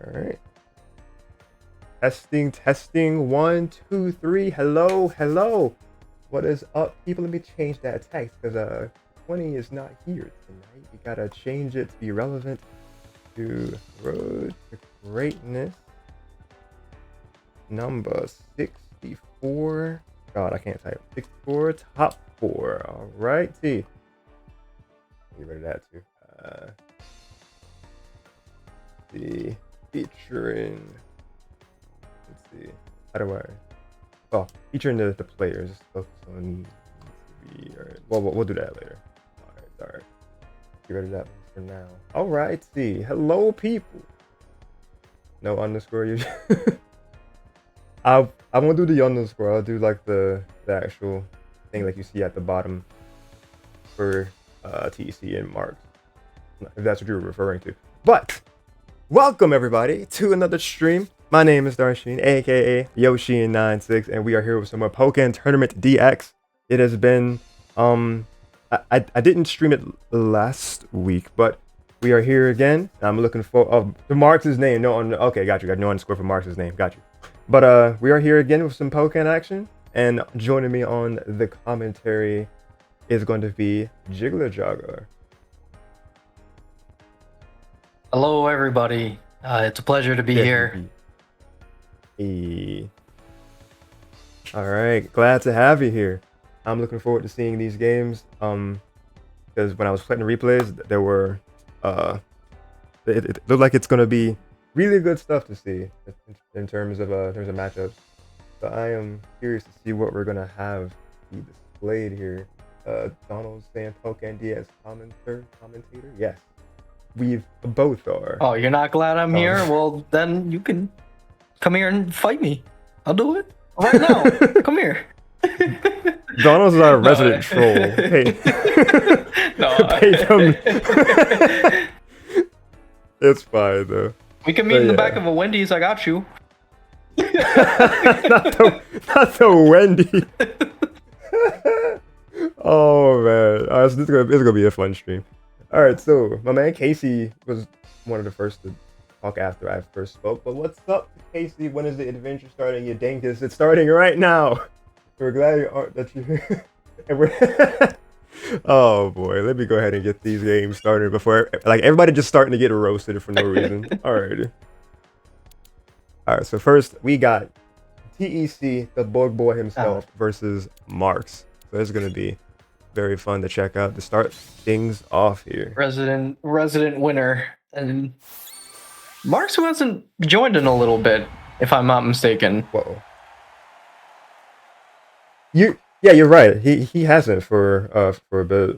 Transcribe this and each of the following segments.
All right. Testing. 1, 2, 3. Hello. What is up, people? Let me change that text because 20 is not here tonight. We gotta change it to be relevant to Road to Greatness number 64. God, I can't type. 64 top 4. All right, T. Get rid of that too. The featuring. Let's see. How do I? Oh, featuring the players. Focus on. Alright. Well, we'll do that later. All right. Get rid of that one for now. All right. See. Hello, people. No underscore. You. I won't do the underscore. I'll do like the actual thing like you see at the bottom for TEC and Marx, if that's what you're referring to. But welcome everybody to another stream. My name is Darshin, aka Yoshi96, and we are here with some more Pokken Tournament DX. It has been I didn't stream it last week, but we are here again. I'm looking for the Marx's name. Okay, got you. Got no underscore for Marx's name. Got you. But we are here again with some Pokken action, and joining me on the commentary is going to be JigglerJoggler. Hello, everybody. It's a pleasure to be here. Hey. All right, glad to have you here. I'm looking forward to seeing these games. Because when I was playing the replays, there were it looked like it's going to be really good stuff to see in terms of matchups. So I am curious to see what we're going to have be displayed here. Donald's saying Pokken DS commentator. Yes, we both are. Oh, you're not glad I'm here? Well, then you can come here and fight me. I'll do it right now. Come here. Donald's our resident troll. Hey. No. It's fine though. We can meet in the back of a Wendy's. I got you. not the Wendy. Oh man, so this is gonna be a fun stream. All right, so my man Casey was one of the first to talk after I first spoke. But what's up, Casey? When is the adventure starting? You dinkus! It's starting right now. We're glad that you. And we're. Oh boy, let me go ahead and get these games started before everybody just starting to get roasted for no reason. Alrighty. All right, so first we got TEC, the bug boy himself, versus Marx. So this is gonna be very fun to check out to start things off here. Resident winner, and Marx, who hasn't joined in a little bit, if I'm not mistaken. Whoa. Yeah, you're right. He hasn't for a bit.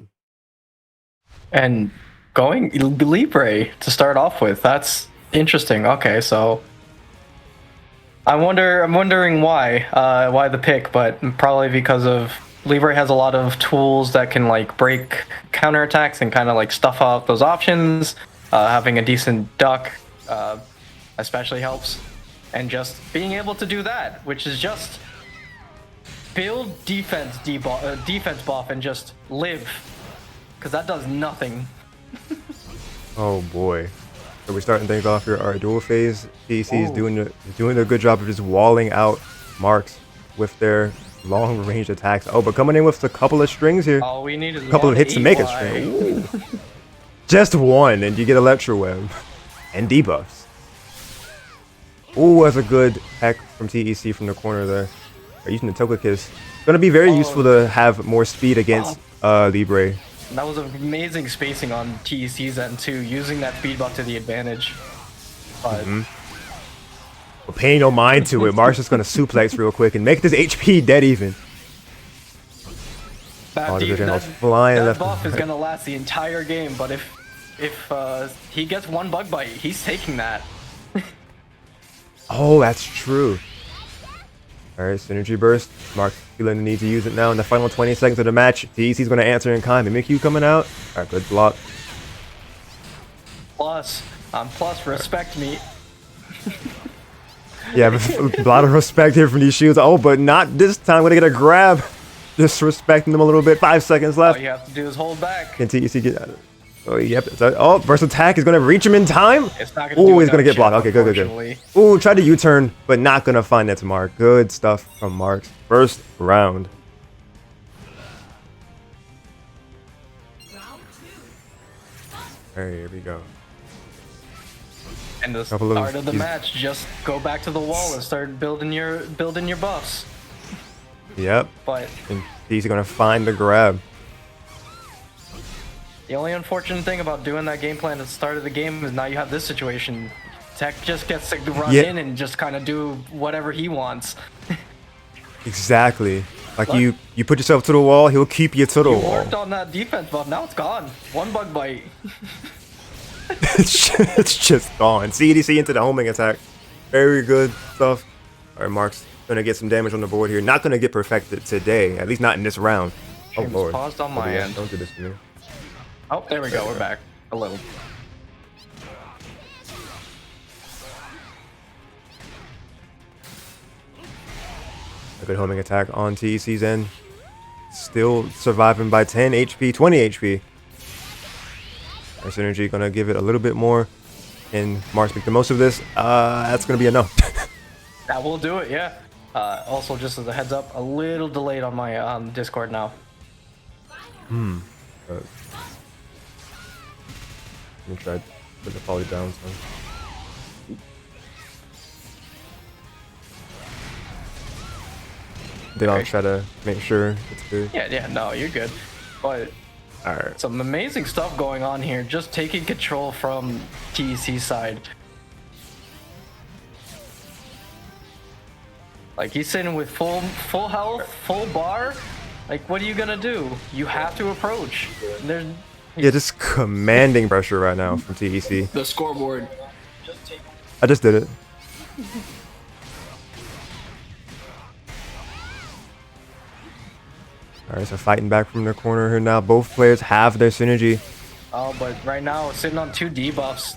And going Libre to start off with, that's interesting. Okay, so I'm wondering why the pick, but probably because of Libre has a lot of tools that can like break counterattacks and kind of like stuff out those options. Having a decent duck especially helps, and just being able to do that, which is just build defense buff and just live, because that does nothing. Oh boy. So we're starting things off here. Our dual phase TEC is doing a good job of just walling out Marx with their long range attacks. Oh, but coming in with a couple of strings here. All we need is a couple of hits to make a string. Just one, and you get Electro Web and debuffs. Ooh, that's a good hack from TEC from the corner there. They're using the Toka Kiss. It's going to be very useful to have more speed against Libre. That was amazing spacing on TEC's end too, using that speed buff to the advantage. But But paying no mind to it, Marx is going to suplex real quick and make this HP dead even. That buff is going to last the entire game, but if he gets one bug bite, he's taking that. Oh, that's true. Alright, Synergy Burst. Marx feeling the need to use it now in the final 20 seconds of the match. TEC's going to answer in kind. Mimikyu coming out. Alright, good block. Plus, respect me. Yeah, a lot of respect here from these shields. Oh, but not this time. We're going to get a grab. Disrespecting them a little bit. 5 seconds left. All you have to do is hold back. Can TEC get Oh, yep. Oh, burst attack is going to reach him in time. It's not gonna do Oh, he's going to enough get blocked. chip, Okay, good, good, unfortunately. good. Ooh, tried to U-turn, but not going to find that to Mark. Good stuff from Marks. First round. Alright, here we go. And the Couple of- start of the he's- match, just go back to the wall and start building your buffs. Yep. But And he's going to find the grab. the only unfortunate thing about doing that game plan at the start of the game is now you have this situation. Tech just gets to run Yeah. in and just kind of do whatever he wants. Exactly. Like Look. you put yourself to the wall, he'll keep you to the You wall. worked on that defense buff, now it's gone. One bug bite. It's just gone. CDC into the homing attack. Very good stuff. All right, Mark's gonna get some damage on the board here. Not gonna get perfected today, at least not in this round. Oh Game's lord. paused on my Okay, end. Don't do this to me. Oh, there we go, we're back. A little. A good homing attack on TEC's end. Still surviving by 10 HP, 20 HP. Our synergy gonna give it a little bit more. And Mark's make the most of this. That's gonna be a no. That will do it, yeah. Also, just as a heads up, a little delayed on my Discord now. Let me try to put the poly down. So. Then I'll Okay. try to make sure it's good. Yeah, no, you're good. But Alright. some amazing stuff going on here, just taking control from TEC side. Like, he's sitting with full health, full bar. Like, what are you gonna do? You have to approach. There's Yeah, just commanding pressure right now from TEC. The scoreboard. I just did it. Alright, so fighting back from the corner here now. Both players have their synergy. Oh, but right now, sitting on 2 debuffs,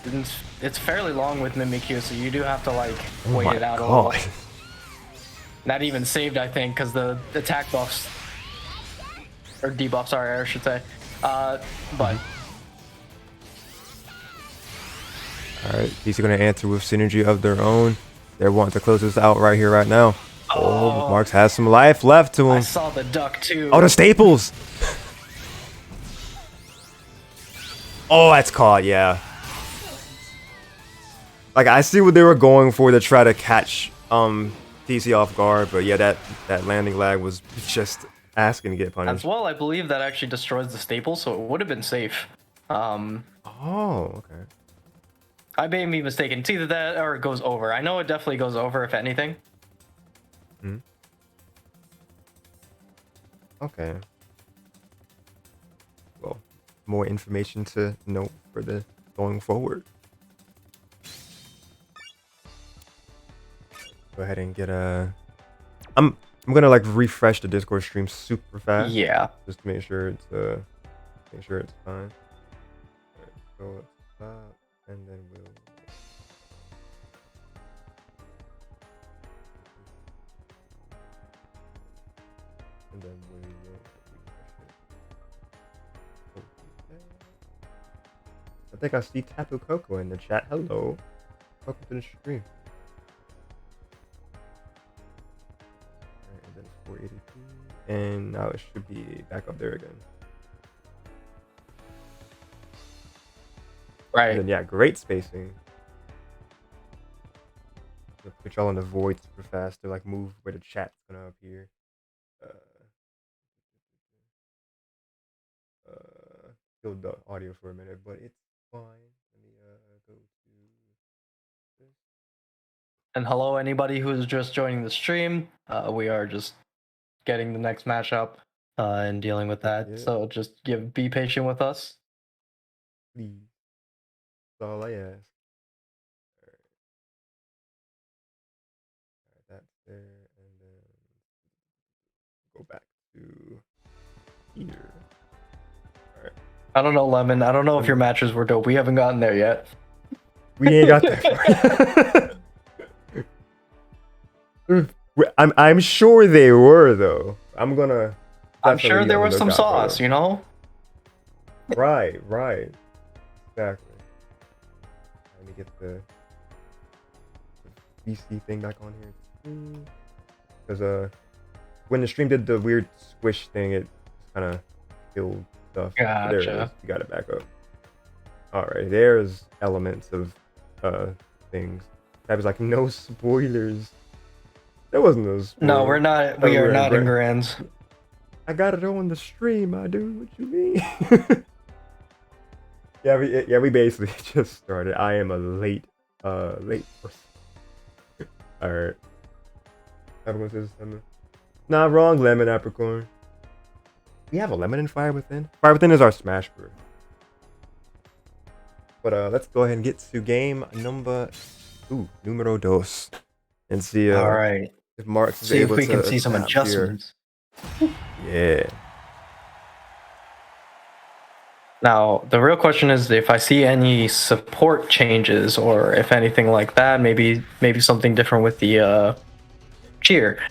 it's fairly long with Mimikyu, so you do have to, like, Oh wait my it out a god. little. Not even saved, I think, because the attack buffs, or debuffs are, I should say. But Alright, TEC gonna answer with synergy of their own. They're wanting to close this out right here, right now. Oh, Marks has some life left to I him. saw the duck too. Oh, the staples! Oh, that's caught, yeah. Like, I see what they were going for to try to catch TC off guard, but yeah, that landing lag was just asking to get As punished. well, I believe that actually destroys the staple, so it would have been safe. Oh, okay. I may be mistaken. It's either that or it goes over. I know it definitely goes over, if anything. Okay. Well, more information to note for the going forward. Go ahead and get a. I'm gonna like refresh the Discord stream super fast. Yeah. Just to make sure it's fine. Alright, so let's stop and then we'll. And then we will refresh it. Okay. I think I see Tapu Coco in the chat. Hello. Welcome to the stream. Alright, and then 482. And now it should be back up there again. Right. And then, yeah, great spacing. Put y'all in the void super fast to like move where the chat's gonna appear. Killed the audio for a minute, but it's fine. Let me go to this. And hello, anybody who's just joining the stream. We are just getting the next matchup and dealing with that. Yeah. So just be patient with us. Please. That's all I ask. Alright, that's there, and then go back to here. Alright. I don't know, Lemon. I don't know if your matches were dope. We haven't gotten there yet. We ain't got that far. I'm sure they were though. I'm sure there was some sauce, you know? Right, right. Exactly. Let me get the VC thing back on here. Because when the stream did the weird squish thing, it kind of killed stuff. But there it is. Gotcha. You got it back up. All right, there's elements of things. That was like no spoilers. There wasn't no spoilers. No, we're not. We are not in grands. I got it on the stream, my dude. What you mean? we basically just started. I am a late person. All right. Apricot says lemon. Nah, wrong. Lemon apricot. We have a lemon in Fire Within. Fire Within is our smash brew. But let's go ahead and get to game numero dos, and see. All right. If Marx is see able if we to can see some adapt adjustments. Here. Yeah. Now, the real question is if I see any support changes or if anything like that, maybe something different with the cheer.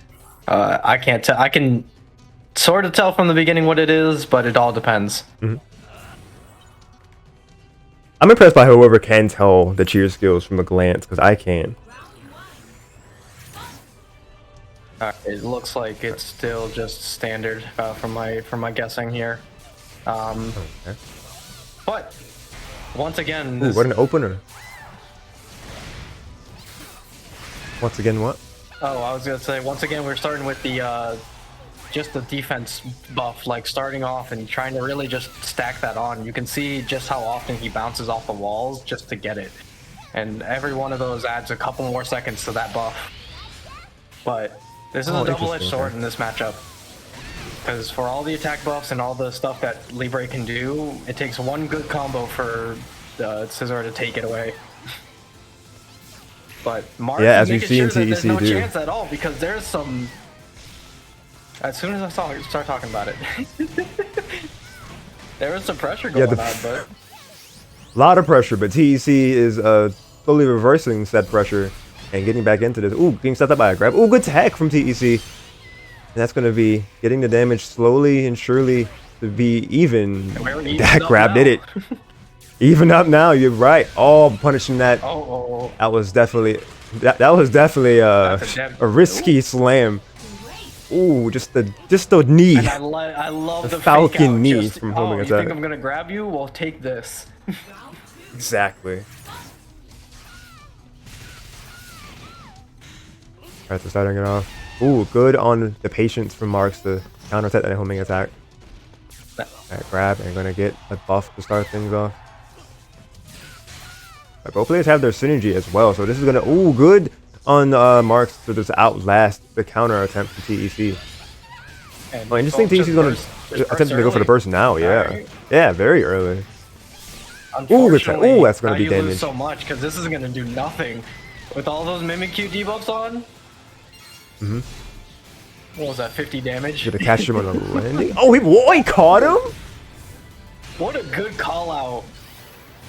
I can't tell. I can sort of tell from the beginning what it is, but it all depends. Mm-hmm. I'm impressed by whoever can tell the cheer skills from a glance, because I can. It looks like it's still just standard from my guessing here. Okay. But once again, Ooh, what an opener! Once again, what? Oh, I was gonna say once again we're starting with the just the defense buff, like starting off and trying to really just stack that on. You can see just how often he bounces off the walls just to get it, and every one of those adds a couple more seconds to that buff. But this is a double-edged sword in this matchup, because for all the attack buffs and all the stuff that Libre can do, it takes one good combo for Scizor to take it away. But Mark, yeah, as we see in TEC, there's no chance at all, because there's some. As soon as I start talking about it, there was some pressure going on, but a lot of pressure. But TEC is slowly reversing said pressure and getting back into this. Ooh, being set up by a grab. Ooh, good tech from TEC. And that's going to be getting the damage slowly and surely to be even. That grab did it. Even up now, you're right. Oh, punishing that. That was definitely a risky slam. Ooh, just the knee. And I love the falcon knee from homing attack. You think I'm gonna grab you? Well, take this. Exactly. Alright, so starting it off. Ooh, good on the patience from Marx to counter attack that homing attack. Alright, grab and gonna get a buff to start things off. Right, both players have their synergy as well, so this is gonna good on Marx to just outlast the counter attempt from TEC. Oh, interesting. TEC is gonna attempt to go for the burst now. Yeah, yeah, very early. Ooh, that's gonna be damage. So much because this is gonna do nothing with all those Mimikyu debuffs on. What was that? 50 damage. Gonna catch him on the landing. Oh, he caught him. What a good call out.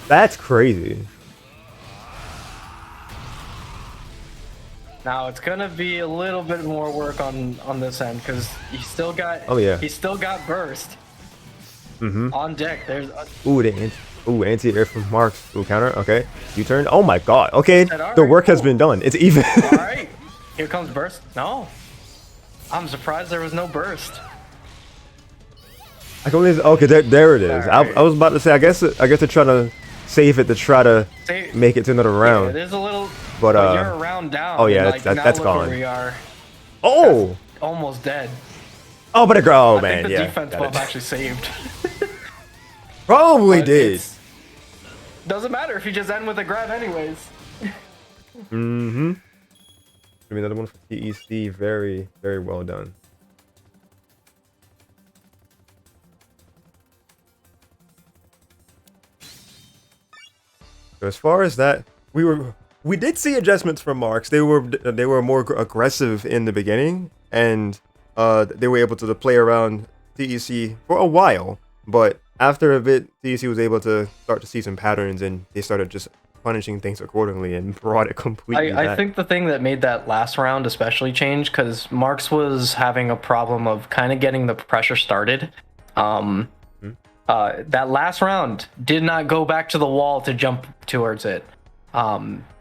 That's crazy. Now it's gonna be a little bit more work on this end because he still got. Oh yeah. He still got burst. On deck. There's. Anti-air from Marx. Ooh, counter. Okay. U-turn. Oh my god. Okay. The work has been done. It's even. All right. Here comes burst. No. I'm surprised there was no burst. I can only. Okay. There it is. Right. I was about to say. I guess they're trying to save it to try to make it to another round. Yeah, it is a little. But you're a round down. Oh yeah, like, that's gone. Where we are. Oh. That's almost dead. Oh, but I man, think the defense buff actually saved. Probably did. Doesn't matter if you just end with a grab anyways. Gonna be another one for TEC. Very, very well done. So as far as that, we did see adjustments from Marx. They were more aggressive in the beginning, and they were able to play around TEC for a while. But after a bit, TEC was able to start to see some patterns, and they started just punishing things accordingly and brought it completely back. I think the thing that made that last round especially change, because Marx was having a problem of kind of getting the pressure started. That last round did not go back to the wall to jump towards it.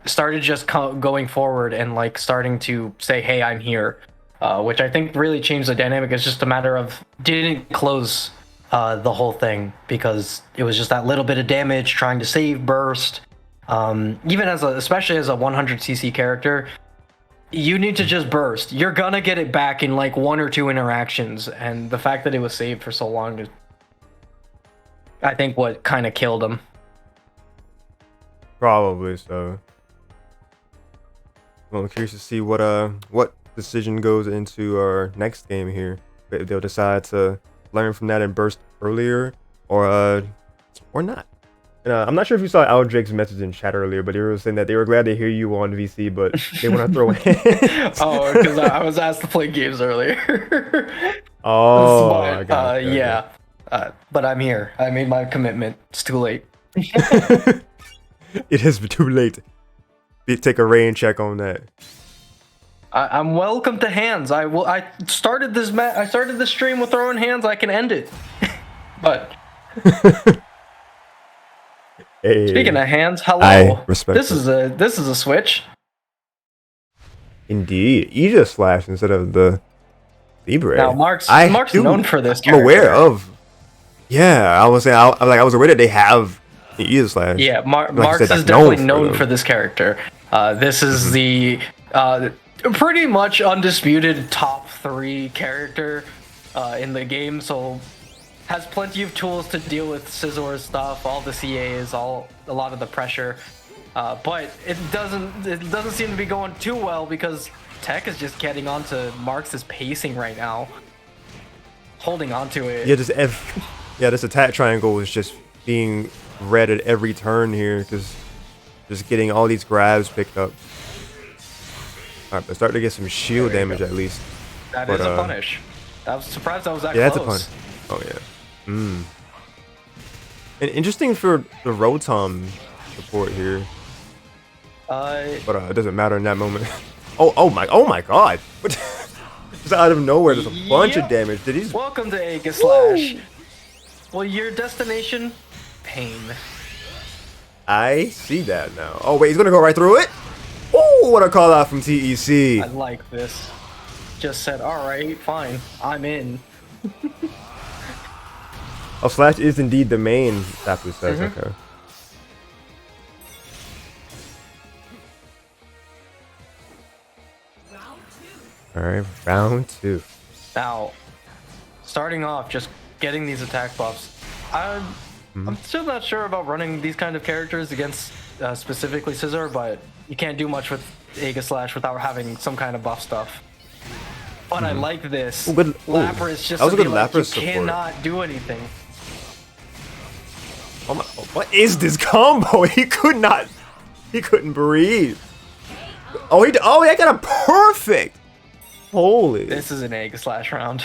Started just going forward and like starting to say, "Hey, I'm here," which I think really changed the dynamic. It's just a matter of didn't close the whole thing because it was just that little bit of damage trying to save burst. Even especially as a 100cc character, you need to just burst. You're gonna get it back in like 1 or 2 interactions, and the fact that it was saved for so long is, I think, what kind of killed him. Probably so. Well, I'm curious to see what decision goes into our next game here. If they'll decide to learn from that and burst earlier, or not. And I'm not sure if you saw Al Drake's message in chat earlier, but they were saying that they were glad to hear you on VC, but they want to throw hands. Oh, because I was asked to play games earlier. Oh, but, I got it. yeah. But I'm here. I made my commitment. It's too late. It is too late. Take a rain check on that. I'm welcome to hands. I started this I started this stream with throwing hands. I can end it. But hey, speaking of hands, hello. I respect this is a switch. Indeed, Aegis Slash instead of the Libre. Now Mark's known for this character. I'm aware of. Yeah, I was saying I was aware that they have the Aegis Slash. Yeah, like Marx said, is definitely known for this character. This is the pretty much undisputed top 3 character in the game, so has plenty of tools to deal with Scissor's stuff, all the CAs, a lot of the pressure. But it doesn't seem to be going too well because Tech is just getting onto Marx's pacing right now, holding onto it. Yeah, this attack triangle is just being read at every turn here because just getting all these grabs picked up. All right, but start to get some shield damage at least. That is a punish. I was surprised that was that close. Yeah, that's a punish. Oh yeah. And interesting for the Rotom support here. But it doesn't matter in that moment. oh my god! Just out of nowhere, there's a bunch of damage. Did he? Welcome to Aegis Slash. Well, your destination, pain. I see that now. Oh wait, he's gonna go right through it. Oh, what a call out from TEC. I like this. Just said, all right, fine, I'm in. Oh, Slash is indeed the main. Tapu says okay. All right, round 2. Now, starting off, just getting these attack buffs. I'm still not sure about running these kind of characters against specifically Scissor, but you can't do much with Aegis Slash without having some kind of buff stuff. But I like this. Lapras just to be like, you cannot do anything. Oh my! What is this combo? He couldn't breathe. Oh, I got a perfect. Holy! This is an Aegis Slash round.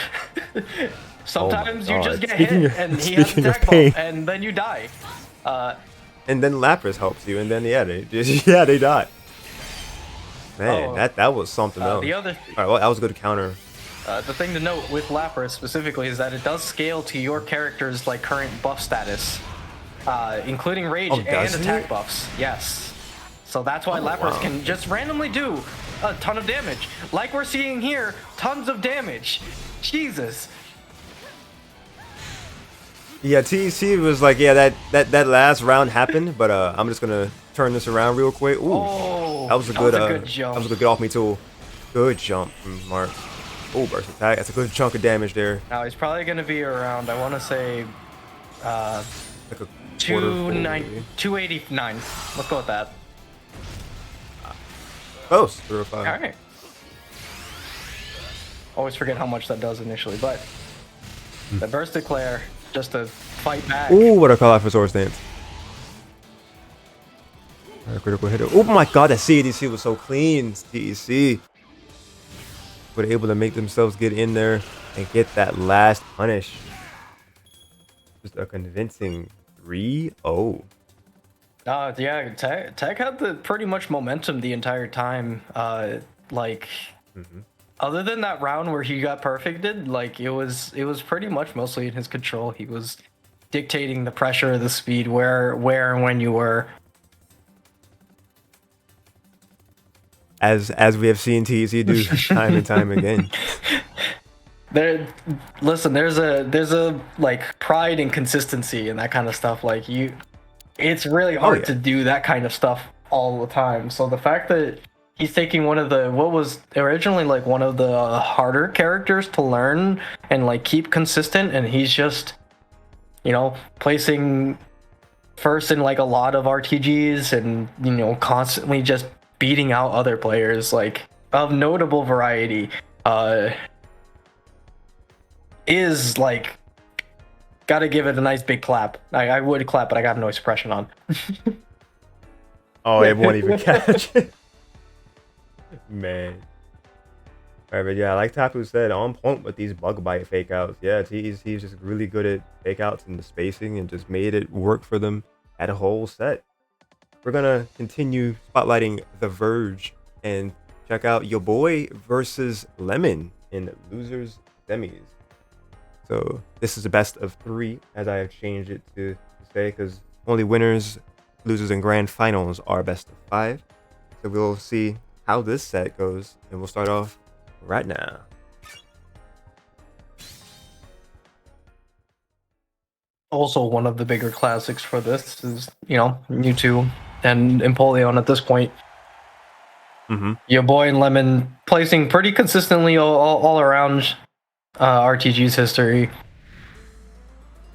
Sometimes you just get speaking hit and he has attack buff, and then you die. And then Lapras helps you, and then they die. Man, that was something else. The other, all right, well, that was a good counter. The thing to note with Lapras specifically is that it does scale to your character's like current buff status, including rage and attack buffs. Yes. So that's why Lapras can just randomly do a ton of damage. Like we're seeing here, tons of damage. Jesus. Yeah, TEC was like, yeah, that last round happened, but I'm just gonna turn this around real quick. Ooh, that was a good jump. That was a good get off me tool. Good jump from Mark. Oh, burst attack. That's a good chunk of damage there. Now he's probably gonna be around, I want to say, like a 289. Let's go with that. Close. 305. All right. Always forget how much that does initially, but the burst declare just to fight back. Ooh, what a call out for Sword Stance. Critical hitter. Oh my god, that CADC was so clean. TEC were able to make themselves get in there and get that last punish. Just a convincing 3-0. Yeah, Tech had the pretty much momentum the entire time. Other than that round where he got perfected, like it was pretty much mostly in his control. He was dictating the pressure, the speed, where and when you were. As we have seen TZ do time and time again. Listen, there's a like pride and consistency and that kind of stuff. Like it's really hard to do that kind of stuff all the time. So the fact that he's taking one of the what was originally like one of the harder characters to learn and like keep consistent, and he's just, you know, placing first in like a lot of RTGs and, you know, constantly just beating out other players like of notable variety is like, gotta give it a nice big clap. I would clap, but I got noise suppression on. Oh, it won't even catch it. Man. Alright, but yeah, like Tapu said, on point with these bug bite fake outs. Yeah, he's just really good at fake outs and the spacing and just made it work for them at a whole set. We're gonna continue spotlighting The Verge and check out your boy versus Lemon in Losers Semis. So this is the best of 3, as I have changed it to say, because only winners, losers, and grand finals are best of 5. So we'll see how this set goes, and we'll start off right now. Also, one of the bigger classics for this is, you know, Mewtwo and Empoleon at this point. Your boy and Lemon placing pretty consistently all around RTG's history.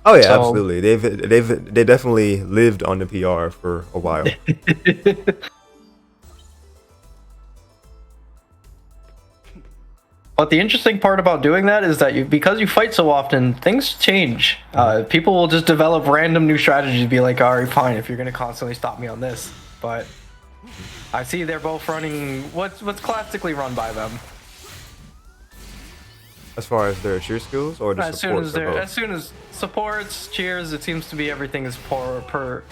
Oh yeah, absolutely. They definitely lived on the PR for a while. But the interesting part about doing that is that because you fight so often, things change. People will just develop random new strategies, be like, all right, fine, if you're going to constantly stop me on this. But I see they're both running what's classically run by them. As far as their cheer skills or the supports? As soon as supports, cheers, it seems to be everything is par for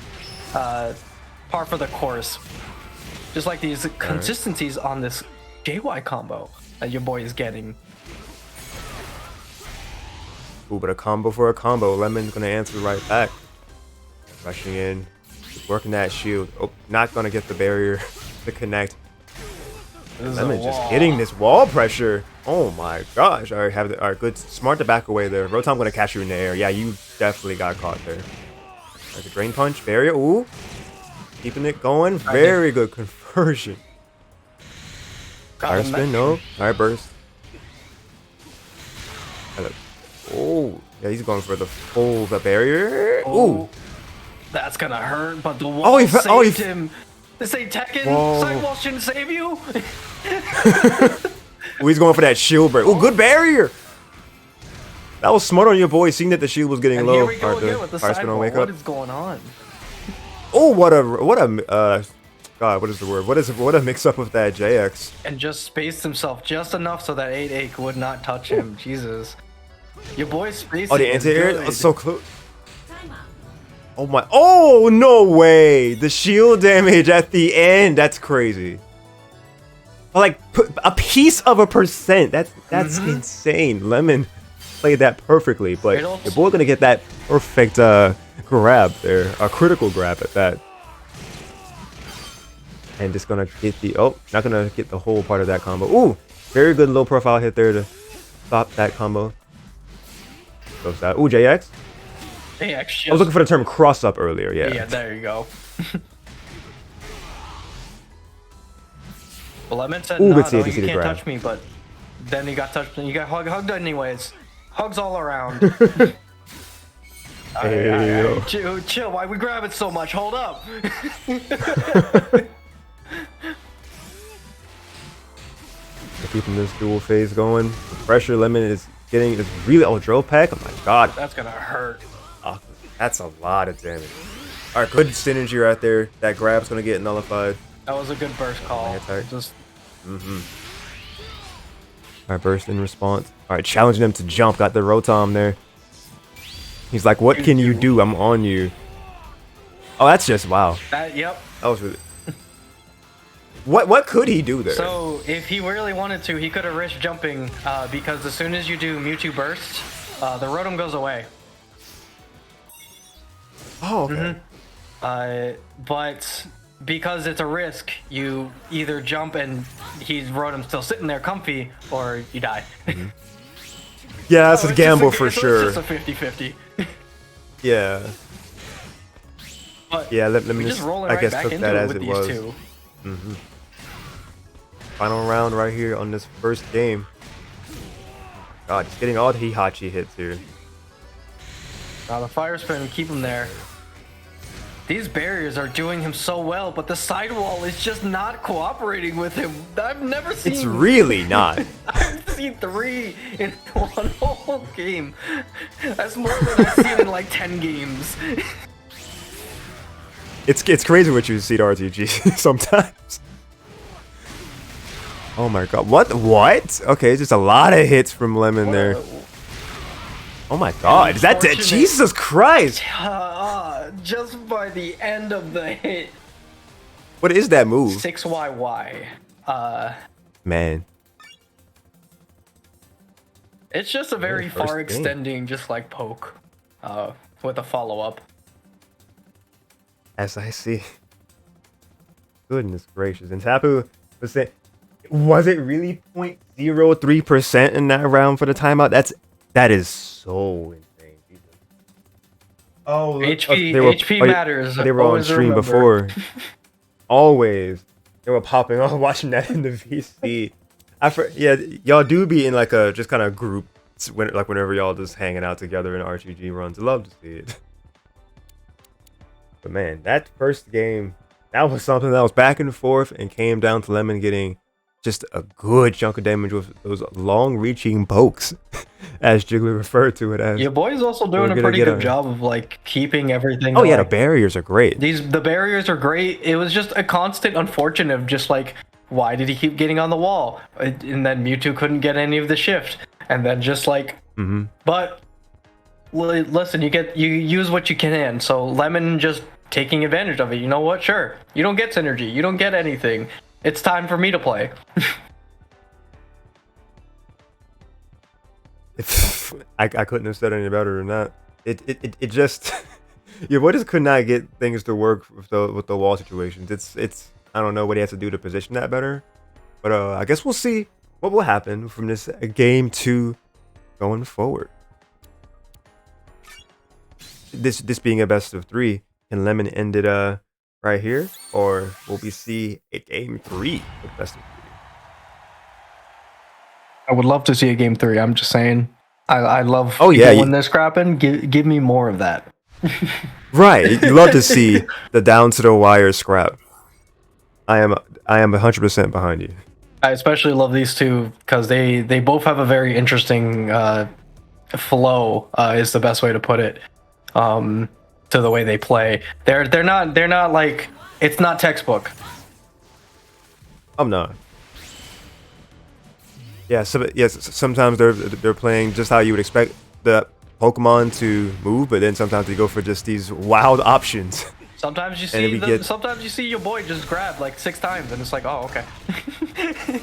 the course. Just like these consistencies on this JY combo that your boy is getting. Ooh, but a combo for a combo. Lemon's gonna answer right back. Rushing in, working that shield. Oh, not gonna get the barrier to connect. Lemon just hitting this wall pressure. Oh my gosh. All right, good. Smart to back away there. Rotom gonna catch you in the air. Yeah, you definitely got caught there. All right, the drain punch, barrier. Ooh, keeping it going. Very good conversion. Fire spin, no. Alright, burst. Oh, yeah, he's going for the barrier. Ooh, that's gonna hurt, but the wall saved him. This ain't Tekken. Sidewall shouldn't save you. Ooh, he's going for that shield break. Ooh, good barrier. That was smart on your boy, seeing that the shield was getting low. Here we go again with the sidewall. What is going on? Oh, what a God, what is the word? What a mix up with that JX. And just spaced himself just enough so that 8-8 would not touch him. Jesus. Your boy's spacing. Oh, the anti-air was so close. Oh my. Oh, no way. The shield damage at the end. That's crazy. Like a piece of a percent. That's insane. Lemon played that perfectly, but your boy gonna get that perfect grab there. A critical grab at that. And just gonna get not gonna get the whole part of that combo. Ooh, very good low profile hit there to stop that combo. Goes that. Ooh, JX. JX. I was looking for the term cross up earlier. Yeah. Yeah, there you go. Well, Lemon said, no, you can't touch me, but then he got touched and you got hugged anyways. Hugs all around. Hey, chill. Why we grab it so much? Hold up. Keeping this dual phase going. The pressure Lemon is getting is really drill pack. Oh my god. That's gonna hurt. Oh, that's a lot of damage. Alright, good synergy right there. That grab's gonna get nullified. That was a good burst call. Just Alright, burst in response. Alright, challenging him to jump. Got the Rotom there. He's like, what can you do? I'm on you. Oh, that's just wow. Yep. That was really. What could he do there? So if he really wanted to, he could have risked jumping because as soon as you do Mewtwo burst, the Rotom goes away. Oh, okay. But because it's a risk, you either jump and he's Rotom's still sitting there comfy, or you die. Yeah, that's So a it's just gamble for so sure. It's just a 50-50. Yeah. But Yeah, let me just just, rolling I right guess, back took into that it as with it these was. two. Final round right here on this first game. God, he's getting all the Heihachi hits here. The fire spin, keep him there. These barriers are doing him so well, but the sidewall is just not cooperating with him. I've never seen. It's really not. I've seen 3 in one whole game. That's more than I've seen in like 10 games. It's crazy what you see to RTG sometimes. Oh my god. What? Okay, just a lot of hits from Lemon there. Oh my god. Is that dead? Jesus Christ. Just by the end of the hit. What is that move? 6YY. Man. It's just a very First far game. extending, just like poke. With a follow-up. As I see. Goodness gracious. And Tapu was saying, was it really 0.03% in that round for the timeout? That is so insane. Jesus. Oh, HP matters. They were on Always stream remember. before. Always. They were popping off watching that in the VC. Yeah, y'all do be in like a just kind of group whenever y'all just hanging out together in RTG runs. I love to see it. But man, that first game, that was something that was back and forth and came down to Lemon getting just a good chunk of damage with those long-reaching pokes, as Jiggler referred to it as. Your boy's also doing a pretty good job of like keeping everything. Oh yeah, the barriers are great. The barriers are great. It was just a constant unfortunate of just like, why did he keep getting on the wall? And then Mewtwo couldn't get any of the shift, and then just like, but listen, you use what you can. So Lemon just taking advantage of it. You know what? Sure, you don't get synergy. You don't get anything. It's time for me to play. I couldn't have said any better than that. It just your boy just could not get things to work with the wall situations. It's I don't know what he has to do to position that better, but I guess we'll see what will happen from this game 2 going forward. This being a best of 3, can Lemon end it right here, or will we see a game 3 with best of 3? I would love to see a game 3. I'm just saying. I love. Oh yeah, when they're scrapping, give me more of that. Right, you love to see the down to the wire scrap. I am 100% behind you. I especially love these two because they both have a very interesting flow. Is the best way to put it. To the way they play. They're not like, it's not textbook. I'm not. Yeah, sometimes they're playing just how you would expect the Pokemon to move, but then sometimes they go for just these wild options. Sometimes you see your boy just grab like 6 times, and it's like, oh, okay.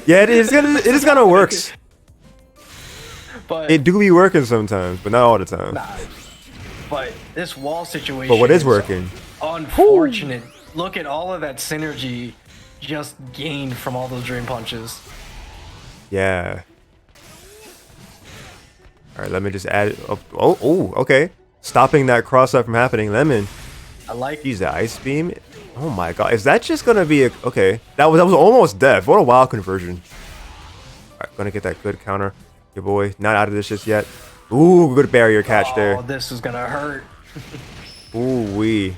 Yeah, it is gonna work. But it do be working sometimes, but not all the time. Nah, but this wall situation. But what is working? Unfortunate. Look at all of that synergy just gained from all those Dream Punches. Yeah. All right, let me just add it up. Oh, okay. Stopping that cross-up from happening. Lemon. I like. Use the Ice Beam. Oh my god, is that just gonna be a okay? That was almost death. What a wild conversion. All right, gonna get that good counter. Your boy not out of this just yet. Ooh, good barrier catch there. Oh, this is gonna hurt. Ooh wee.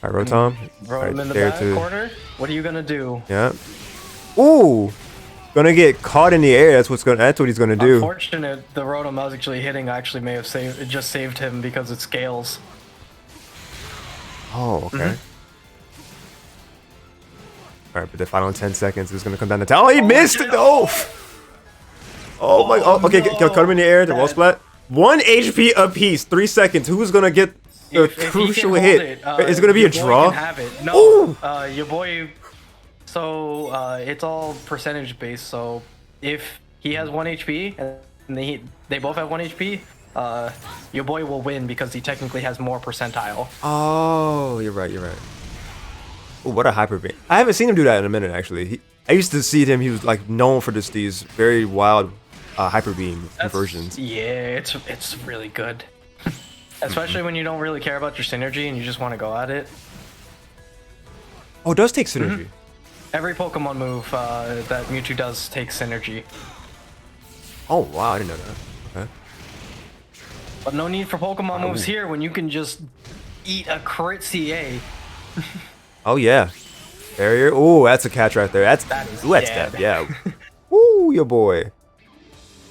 All right, Rotom. Throw him in the back corner. What are you gonna do? Yeah. Ooh. Gonna get caught in the air. That's what he's gonna do. Unfortunate, the Rotom I was actually hitting may have saved him because it scales. Oh, okay. All right, but the final 10 seconds is gonna come down to town. Oh, he missed it. Oh my. Oh, okay. No. Cut him in the air. The wall splat. 1 HP apiece. 3 seconds. Who's gonna get the crucial hit? Is it gonna be a draw? Have it. No. Your boy. So it's all percentage based. So if he has 1 HP and they both have 1 HP, your boy will win because he technically has more percentile. Oh, you're right. You're right. Ooh, what a hyper beam! I haven't seen him do that in a minute. Actually, I used to see him. He was like known for these very wild hyper beam conversions. Yeah, it's really good, especially when you don't really care about your synergy and you just want to go at it. Oh, it does take synergy. Every Pokemon move that Mewtwo does take synergy. Oh wow, I didn't know that. Okay. But no need for Pokemon moves here when you can just eat a crit CA. Oh yeah, barrier. Oh, that's a catch right there. That's dead. Yeah. Woo, your boy.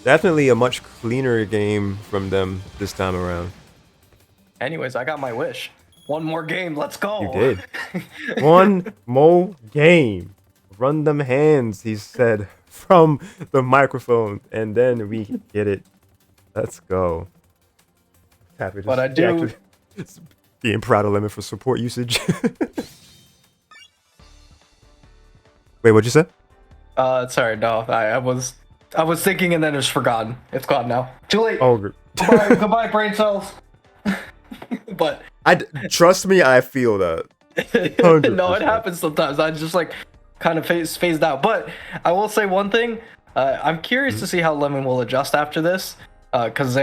Definitely a much cleaner game from them this time around. Anyways, I got my wish. One more game. Let's go. You did. One more game. Run them hands, he said from the microphone, and then we get it. Let's go. Happy But I do. Being proud of Lemon for support usage. Wait, what'd you say? Sorry, no. I was thinking and then it was forgotten. It's gone now. Too late. Oh, good. Goodbye, brain cells. But trust me, I feel that. 100%. No, it happens sometimes. I just like kind of phased out. But I will say one thing. I'm curious to see how Lemon will adjust after this, because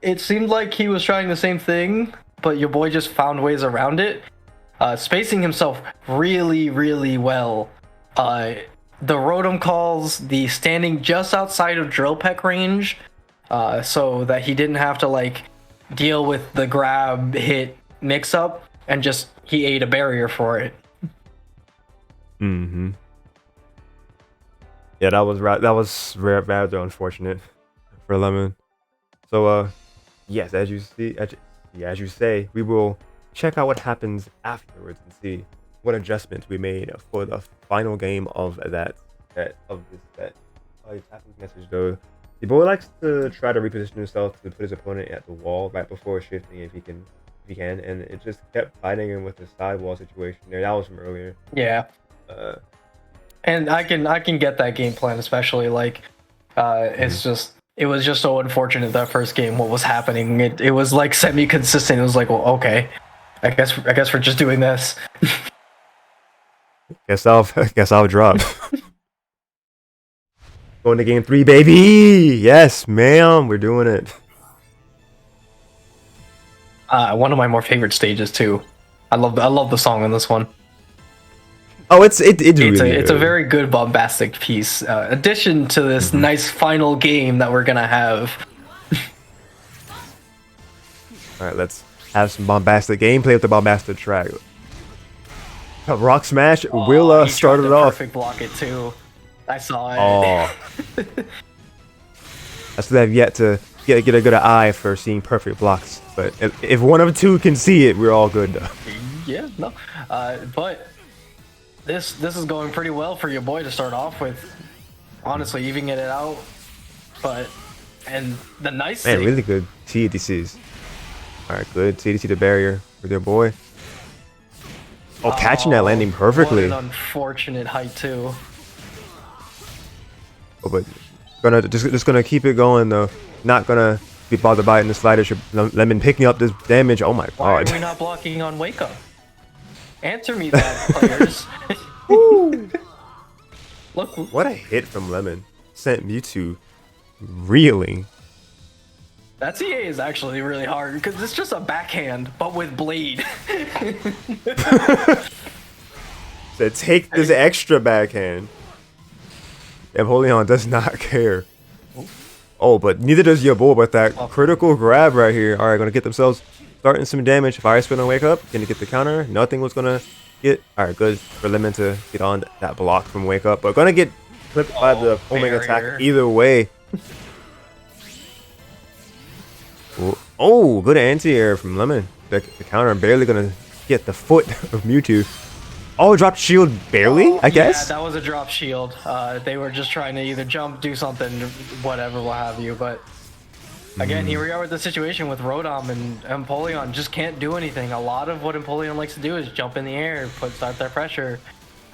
it seemed like he was trying the same thing, but your boy just found ways around it, spacing himself really, really well. The Rotom calls, the standing just outside of Drill Peck range, so that he didn't have to like deal with the grab hit mix up, and just he ate a barrier for it. Mm-hmm. Yeah, that was right. That was rather unfortunate for Lemon. So, yes, as you see, as you say, we will check out what happens afterwards and see what adjustments we made for the final game of this set. Message though. The boy likes to try to reposition himself to put his opponent at the wall right before shifting if he can, and it just kept fighting him with the sidewall situation there. That was from earlier. Yeah. And I can get that game plan, especially like it was just so unfortunate that first game what was happening. It was like semi-consistent. It was like, well, okay, I guess we're just doing this. guess I'll drop. Going to game 3, baby. Yes, ma'am, we're doing it. One of my more favorite stages too. I love the song on this one. Oh, it's a very good bombastic piece. Addition to this nice final game that we're gonna have. All right, let's have some bombastic gameplay with the bombastic track. Rock Smash will start it off. Perfect block it too. I saw it. Oh, I still have yet to get a good eye for seeing perfect blocks. But if one of two can see it, we're all good though. Yeah, no, but. This is going pretty well for your boy to start off with. Honestly, evening it out. And the nice thing... really good TDCs. Alright, good TDC to barrier for their boy. Oh, catching that landing perfectly. What an unfortunate height too. Oh, but just gonna keep it going though. Not gonna be bothered by it in the slider. Lemon picking up this damage. Oh my god. Why are we not blocking on Wake Up? Answer me that, players. Look. What a hit from Lemon. Sent Mewtwo reeling. That CA is actually really hard because it's just a backhand, but with blade. So take this extra backhand. Empoleon does not care. Oh, but neither does your boy, but that critical grab right here. Alright, gonna get themselves starting some damage. Fire Spin on Wake Up. Gonna get the counter. Nothing was gonna get. Alright, good for Lemon to get on that block from Wake Up. But gonna get clipped by the homing attack either way. Oh, good anti-air from Lemon. The counter barely gonna get the foot of Mewtwo. Oh, dropped shield barely, I guess? Yeah, that was a drop shield. They were just trying to either jump, do something, whatever, what have you, but... Again, here we are with the situation with Rotom and Empoleon just can't do anything. A lot of what Empoleon likes to do is jump in the air, start that pressure,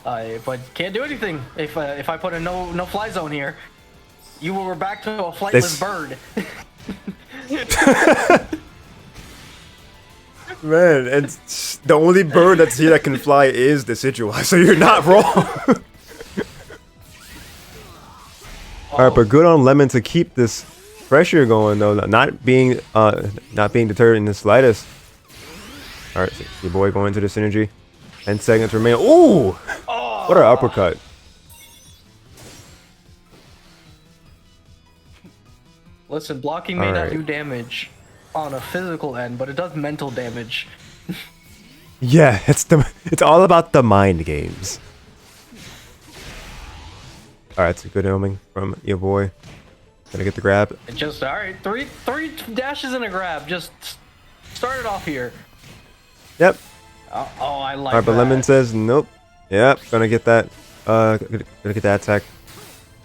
but can't do anything. If I put a no fly zone here, you were back to a flightless bird. Man, and the only bird that's here that can fly is the Decidueye, so you're not wrong. Alright, but good on Lemon to keep this pressure going though, not being deterred in the slightest. Alright, so your boy going to the synergy. 10 seconds remain. Ooh! What an uppercut. Listen, blocking may not do damage on a physical end, but it does mental damage. Yeah, it's all about the mind games. Alright, it's a good homing from your boy. Gonna get the grab. Just alright, three dashes and a grab. Just start it off here. Yep. Oh, I like Alright, but that. Lemon says nope. Yep, gonna get that. Gonna get that attack.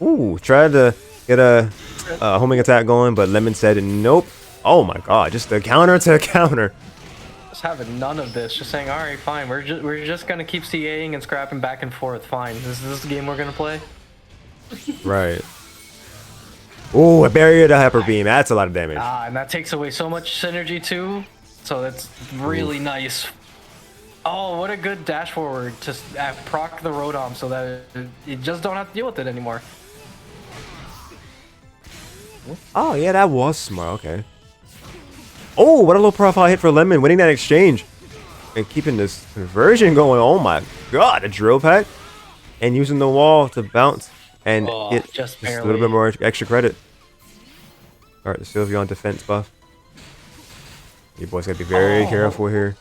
Ooh, tried to get a homing attack going, but Lemon said nope. Oh my god, just a counter to a counter. Just having none of this. Just saying, all right, fine. We're just gonna keep CAing and scrapping back and forth. Fine. Is this the game we're gonna play? Right. Ooh, a barrier to hyper beam. That's a lot of damage. And that takes away so much synergy too. So that's really nice. Oh, what a good dash forward to proc the Rotom so that you just don't have to deal with it anymore. Oh yeah, that was smart. Okay. Oh, what a low profile hit for Lemon, winning that exchange and keeping this conversion going. Oh my god, a drill pack and using the wall to bounce and get just a little bit more extra credit. All right, the Sylveon defense buff. You boys gotta be very careful here.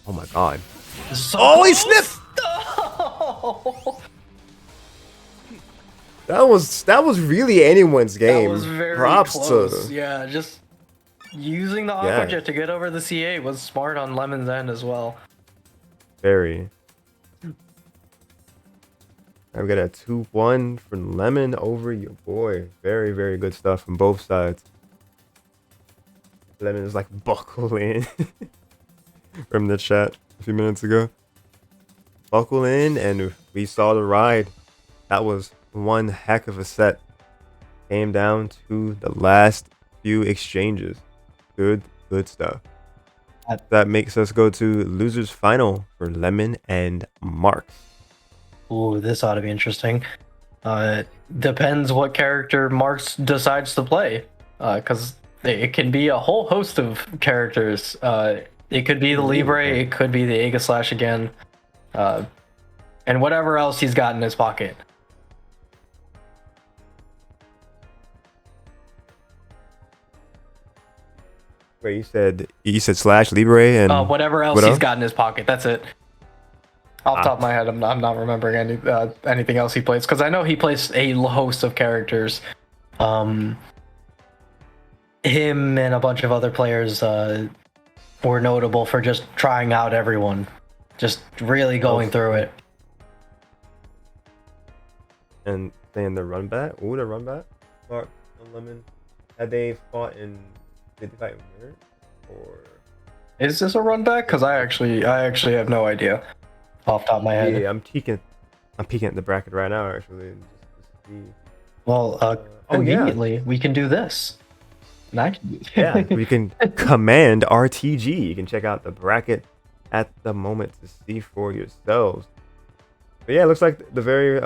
Oh my god. So oh, he sniffed! That was really anyone's game. That was very Props close. to Yeah, just using the Aqua Jet to get over the CA was smart on Lemon's end as well. Very. I've got a 2-1 for Lemon over your boy. Very, very good stuff from both sides. Lemon is like buckle in from the chat a few minutes ago. Buckle in, and we saw the ride. That was one heck of a set. Came down to the last few exchanges. Good stuff. That makes us go to losers final for Lemon and Marx. Ooh, this ought to be interesting. Depends what character Marx decides to play, because it can be a whole host of characters. It could be the Libre, it could be the Aegislash again, and whatever else he's got in his pocket. Wait, you said Slash, Libre, and whatever else he's got in his pocket. That's it. Off the top of my head, I'm not remembering anything else he plays, because I know he plays a host of characters. Him and a bunch of other players were notable for just trying out everyone, just really going through it. And saying the run back. Ooh, the run back. Mark and Lemon. Had they fought in? Did they fight in Mirror? Or is this a run back? Because I actually have no idea off the top of my head. Yeah, I'm peeking at the bracket right now actually. Just to see. Well, conveniently, we can do this. And I can do yeah, we can command RTG. You can check out the bracket at the moment to see for yourselves. But yeah, it looks like the very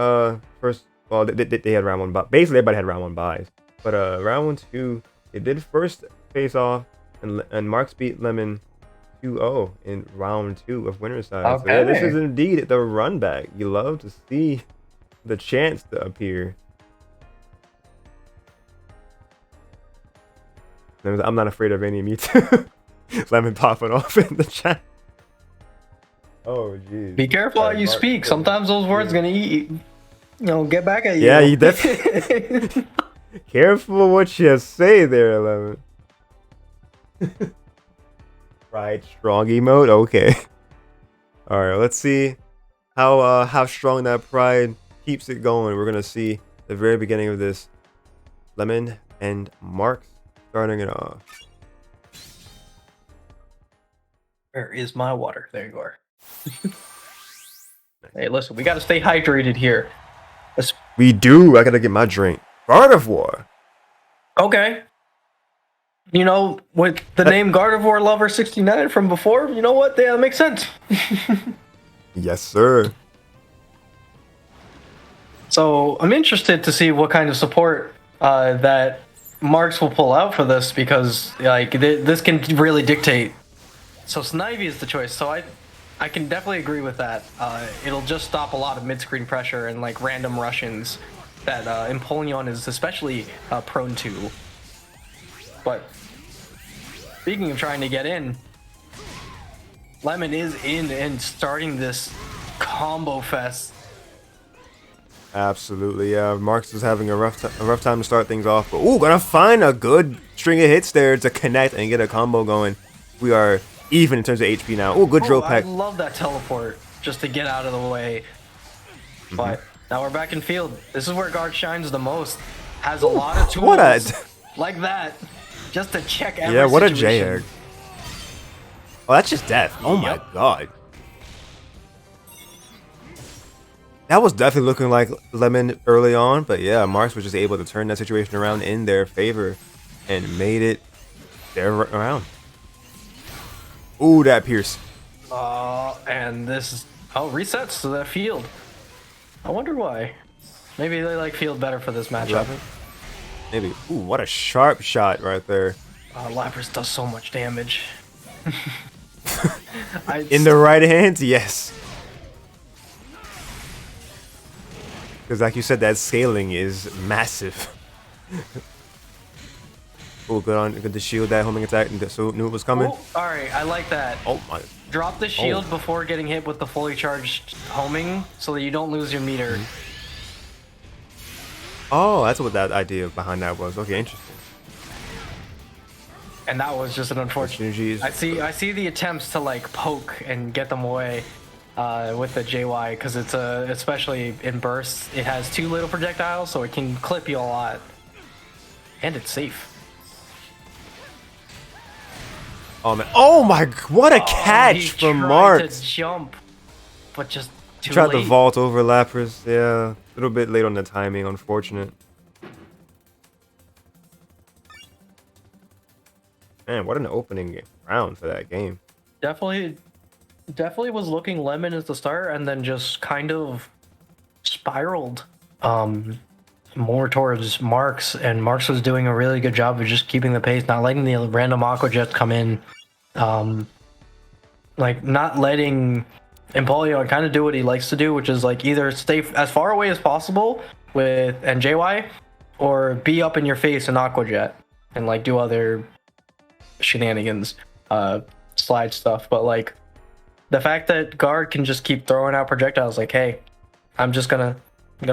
first. Well, they had round one, but basically everybody had round one buys. But round two, they did first face off, and Marx beat Lemon 2-0 in round two of winner's side. Okay. So yeah, this is indeed the run back. You love to see the chance to appear. I'm not afraid of any Mewtwo. Lemon popping off in the chat. Oh jeez. Be careful how you speak. Sometimes those words gonna get back at you. Yeah, you definitely. Careful what you say there, Lemon. Right, strong emote. Okay. All right, let's see how strong that pride keeps it going. We're gonna see the very beginning of this. Lemon and Marx starting it off. Where is my water? There you are. Hey, listen, we gotta stay hydrated here. We do. I gotta get my drink. Carnivore. Okay. you know, with the name Gardevoir Lover 69 from before, you know what? Yeah, that makes sense. Yes, sir. So I'm interested to see what kind of support that Marx will pull out for this, because like this can really dictate. So Snivy is the choice. So I can definitely agree with that. It'll just stop a lot of mid-screen pressure and like random rush-ins that Empoleon is especially prone to. But speaking of trying to get in, Lemon is in and starting this combo fest. Absolutely, yeah. Marx is having a rough time to start things off, but ooh, gonna find a good string of hits there to connect and get a combo going. We are even in terms of HP now. Ooh, good drill I peck. love that teleport just to get out of the way. But now we're back in field. This is where Guard shines the most. Has a lot of tools What a like that, just to check every yeah, what a situation. J-egg. Oh, that's just death. Oh my god. That was definitely looking like Lemon early on, but yeah, Marx was just able to turn that situation around in their favor and made it their around. Ooh, that Pierce. And this is resets to the field. I wonder why. Maybe they like field better for this matchup. Maybe. Ooh, what a sharp shot right there. Lapras does so much damage. In the right hand, yes. Because like you said, that scaling is massive. Oh, good to shield that homing attack. So knew it was coming. All right, I like that. Oh my! Drop the shield before getting hit with the fully charged homing, so that you don't lose your meter. Oh, that's what that idea behind that was. Okay, interesting. And that was just an unfortunate. I see the attempts to like poke and get them away with the JY, because it's especially in bursts, it has 2 little projectiles, so it can clip you a lot, and it's safe. Oh man! Oh my! What a catch from Marx! To jump, but just too tried late. to vault over Lapras. Yeah, a little bit late on the timing. Unfortunate. Man, what an opening round for that game. Definitely was looking Lemon as the start, and then just kind of spiraled more towards Marx, and Marx was doing a really good job of just keeping the pace, not letting the random Aqua Jets come in, like not letting Empoleon kind of do what he likes to do, which is like either stay as far away as possible with JY, or be up in your face in Aqua Jet and like do other shenanigans, slide stuff. But like the fact that Guard can just keep throwing out projectiles, like, hey, I'm gonna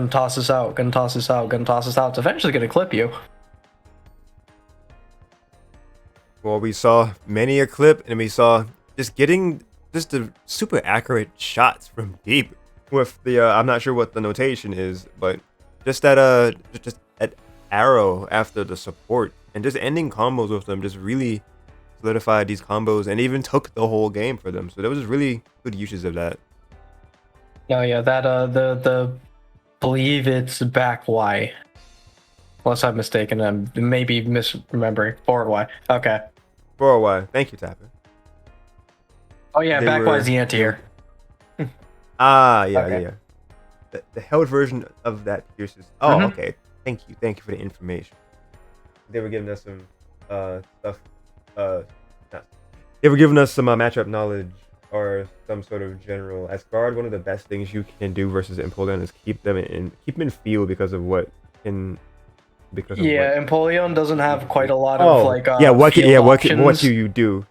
toss this out, gonna toss this out, gonna toss this out. It's eventually gonna clip you. Well, we saw many a clip, and we saw just getting just the super accurate shots from deep with the I'm not sure what the notation is, but just that just that arrow after the support and just ending combos with them just really solidified these combos and even took the whole game for them. So there was really good uses of that. Oh yeah, that the believe it's back Y. Unless I'm mistaken, I'm maybe misremembering. Forward Y. Okay. For a while. Thank you, Tapper. Oh yeah, back Y is the anti-air. Ah, yeah, Okay. yeah. The held version of that Pierce is. Oh, okay. Thank you for the information. They were giving us some stuff. They were giving us some matchup knowledge or some sort of general. As guard, one of the best things you can do versus Empoleon is keep them in field because of what can. Empoleon doesn't have quite a lot of like what options. do you do?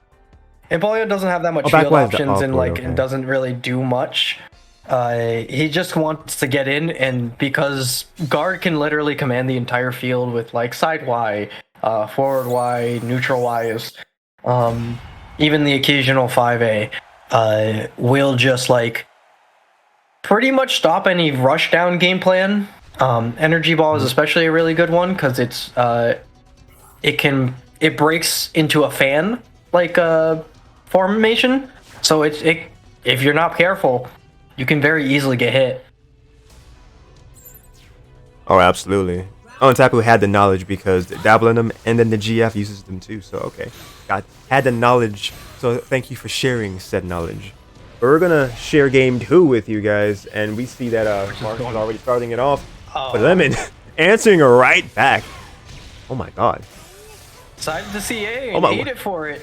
Empoleon doesn't have that much field options and like and doesn't really do much. He just wants to get in, and because Guard can literally command the entire field with like side Y, forward Y, neutral Ys, even the occasional 5A, will just like pretty much stop any rush down game plan. Energy Ball is especially a really good one because it breaks into a fan like formation, so if you're not careful, you can very easily get hit. Oh, absolutely. Oh, and Tapu had the knowledge because dabbling them, and then the GF uses them too. So okay, had the knowledge. So thank you for sharing said knowledge. But we're gonna share game 2 with you guys, and we see that Marx is already starting it off. Oh. But Lemon answering right back. Oh my god. Decided to CA Oh and my- ate it for it.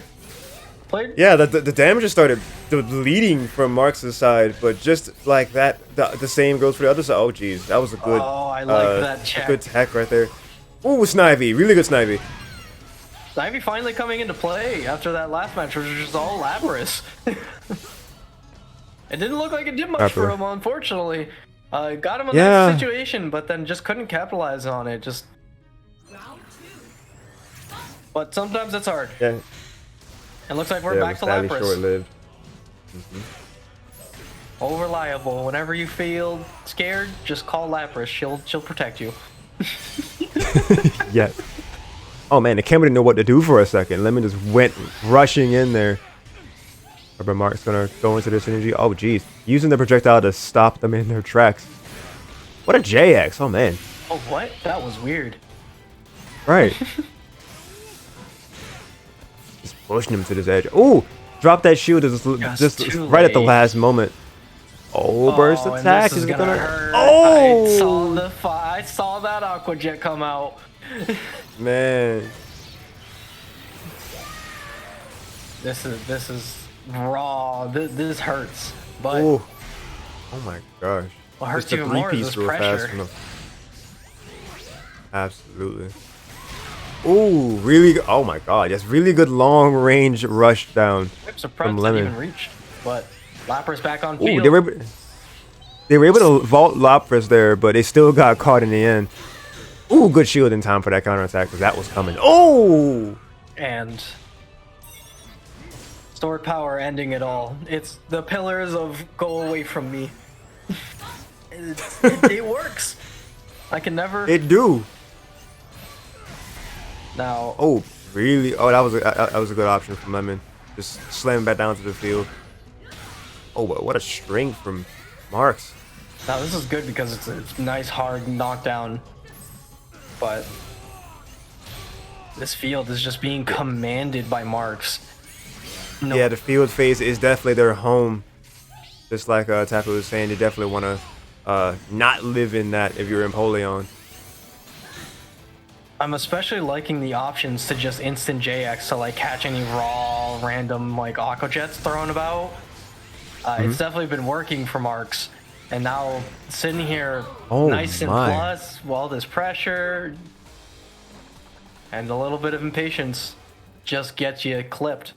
Played. Yeah, the damage just started bleeding from Marx's side, but just like that, the same goes for the other side. Oh jeez, that was a good. Oh, I like that check. Good tech right there. Ooh, Snivy, really good Snivy. Snivy finally coming into play after that last match, which was just all Lapras. It didn't look like it did much for him, unfortunately. Got him in that situation, but then just couldn't capitalize on it. Just. But sometimes it's hard. Yeah. It looks like we're back to Lapras. Short-lived. Oh, reliable. Whenever you feel scared, just call Lapras. She'll protect you. Yes. Oh man, the camera didn't know what to do for a second. Lemon just went rushing in there. But Mark's gonna go into this energy. Oh geez, using the projectile to stop them in their tracks. What a JX! Oh man. Oh what? That was weird. Right. Just pushing him to this edge. Ooh, drop that shield just right at the last moment. Oh, burst attack is gonna hurt. Oh! I saw that Aqua Jet come out. Man. This is raw. This hurts. But Ooh. Oh my gosh. what hurts Just a even more is this real pressure. Absolutely. Ooh, really good. Oh my god, yes, really good long range rush down from Lemon. Even reached, but Lapras back on Ooh, field. they were able to vault Lapras there, but they still got caught in the end. Ooh, good shield in time for that counterattack because that was coming. Oh! And stored power ending it all. It's the pillars of go away from me. It works. I can never. It do. Now. Oh, really? Oh, that was a good option from Lemon. Just slamming back down to the field. Oh, but what a string from Marx. Now this is good because it's a nice hard knockdown. But this field is just being commanded by Marx. No. Yeah, the field phase is definitely their home. Just like Tapu was saying, they definitely want to not live in that if you're Empoleon. I'm especially liking the options to just instant JX to like catch any raw random like Aqua Jets thrown about. It's definitely been working for Marx. And now sitting here nice and plus, all this pressure and a little bit of impatience just gets you clipped.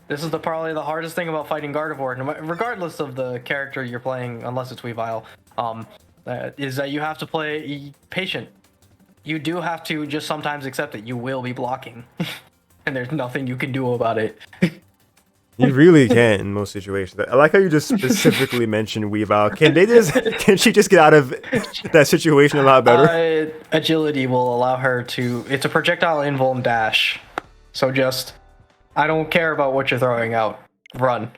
This is probably the hardest thing about fighting Gardevoir, regardless of the character you're playing, unless it's Weavile, is that you have to play patient. You do have to just sometimes accept that you will be blocking, and there's nothing you can do about it. You really can't in most situations. I like how you just specifically mentioned Weavile. Can she just get out of that situation a lot better? Agility will allow her to. It's a projectile invuln dash, so just I don't care about what you're throwing out. Run.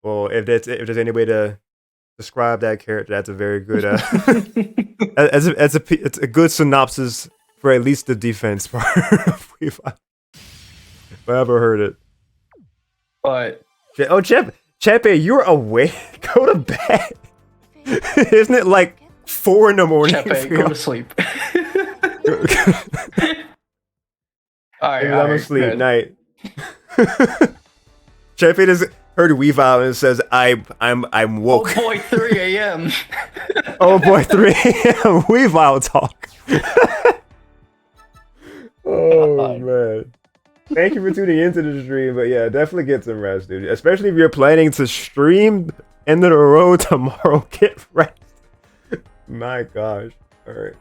Well, if there's any way to describe that character, that's a very good it's a good synopsis for at least the defense part of Weavile. If I ever heard it. But oh, Chepe, you're awake. Go to bed. Isn't it like 4 in the morning? Chepe, go to sleep. I'm asleep. Good. Night. Chepe just heard Weavile and says, "I'm woke." Oh boy, 3 a.m. Oh boy, 3 a.m. Weavile talk. Oh man. Thank you for tuning into the stream, but yeah, definitely get some rest, dude. Especially if you're planning to stream end of the road tomorrow. Get rest. My gosh. All right.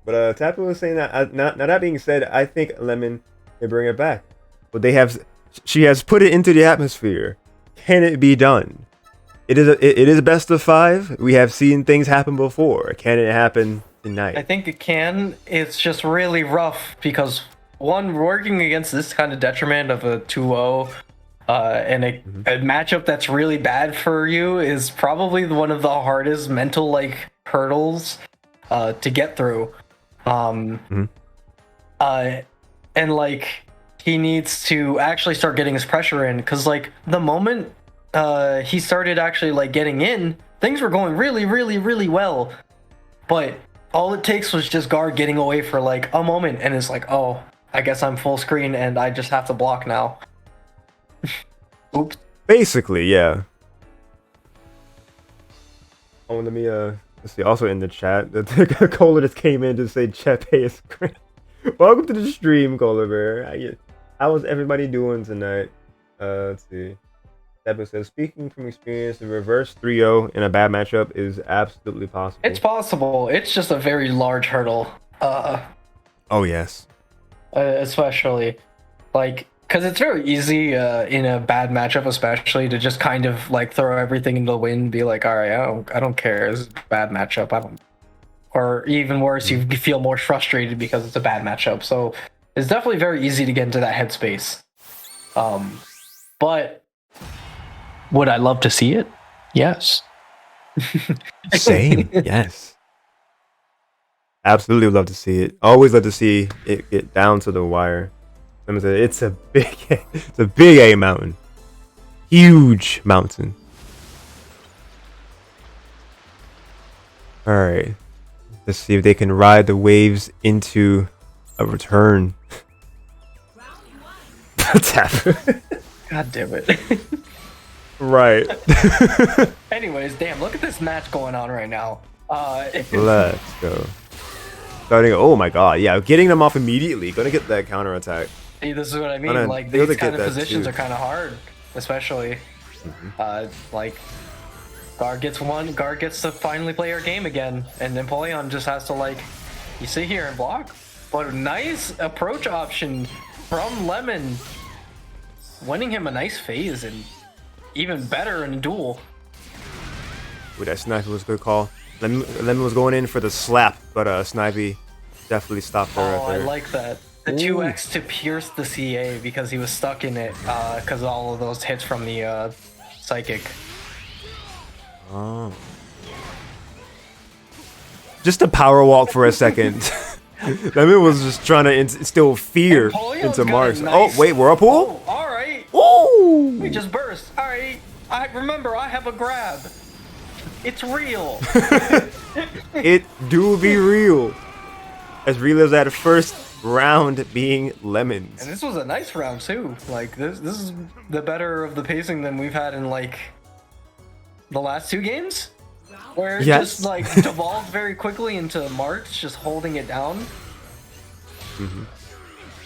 But Tapu was saying that. Now that being said, I think Lemon can bring it back. But she has put it into the atmosphere. Can it be done? It is best of 5. We have seen things happen before. Can it happen tonight? I think it can. It's just really rough because one, working against this kind of detriment of a 2-0 And a matchup that's really bad for you is probably one of the hardest mental like hurdles to get through. And like he needs to actually start getting his pressure in, because like the moment he started actually like getting in, things were going really, really, really well. But all it takes was just guard getting away for like a moment, and it's like, oh, I guess I'm full screen and I just have to block now. Oops. Basically, yeah. Oh, let me let's see. Also in the chat, the Cola just came in to say Chepe is great. Welcome to the stream, Cola Bear. How was everybody doing tonight? Let's see. Episode says, speaking from experience, the reverse 3-0 in a bad matchup is absolutely possible. It's possible. It's just a very large hurdle. Oh yes. Especially, like, because it's very easy in a bad matchup, especially to just kind of like throw everything into the wind, and be like, all right, I don't care. It's a bad matchup. I don't. Or even worse, you feel more frustrated because it's a bad matchup. So it's definitely very easy to get into that headspace. But would I love to see it? Yes. Same. Yes. Absolutely love to see it. Always love to see it get down to the wire. It's a big A mountain. Huge mountain. Alright. Let's see if they can ride the waves into a return. What's happening? God damn it. Right. Anyways, damn, look at this match going on right now. Let's go. Starting, oh my god, yeah, getting them off immediately. Gonna get that counter attack. See, this is what I mean. Like, these kind of positions are kind of hard, especially. Like, guard gets one, guard gets to finally play her game again, and Napoleon just has to, like, you sit here and block. But a nice approach option from Lemon, winning him a nice phase, and even better in a duel. Ooh, that sniper was a good call. Lemon was going in for the slap, but Snipey definitely stopped her right there. I like that. The 2x to pierce the CA because he was stuck in it because of all of those hits from the psychic. Oh. Just to power walk for a second. Lemon was just trying to instill fear into Marx. Nice... Oh, wait, whirlpool? Oh, alright. Ooh! We just burst. Alright. I remember, I have a grab. It's real. It do be real. As real as that first round being Lemons. And this was a nice round too. Like this is the better of the pacing than we've had in like the last two games. Where it just like devolved very quickly into Marx just holding it down.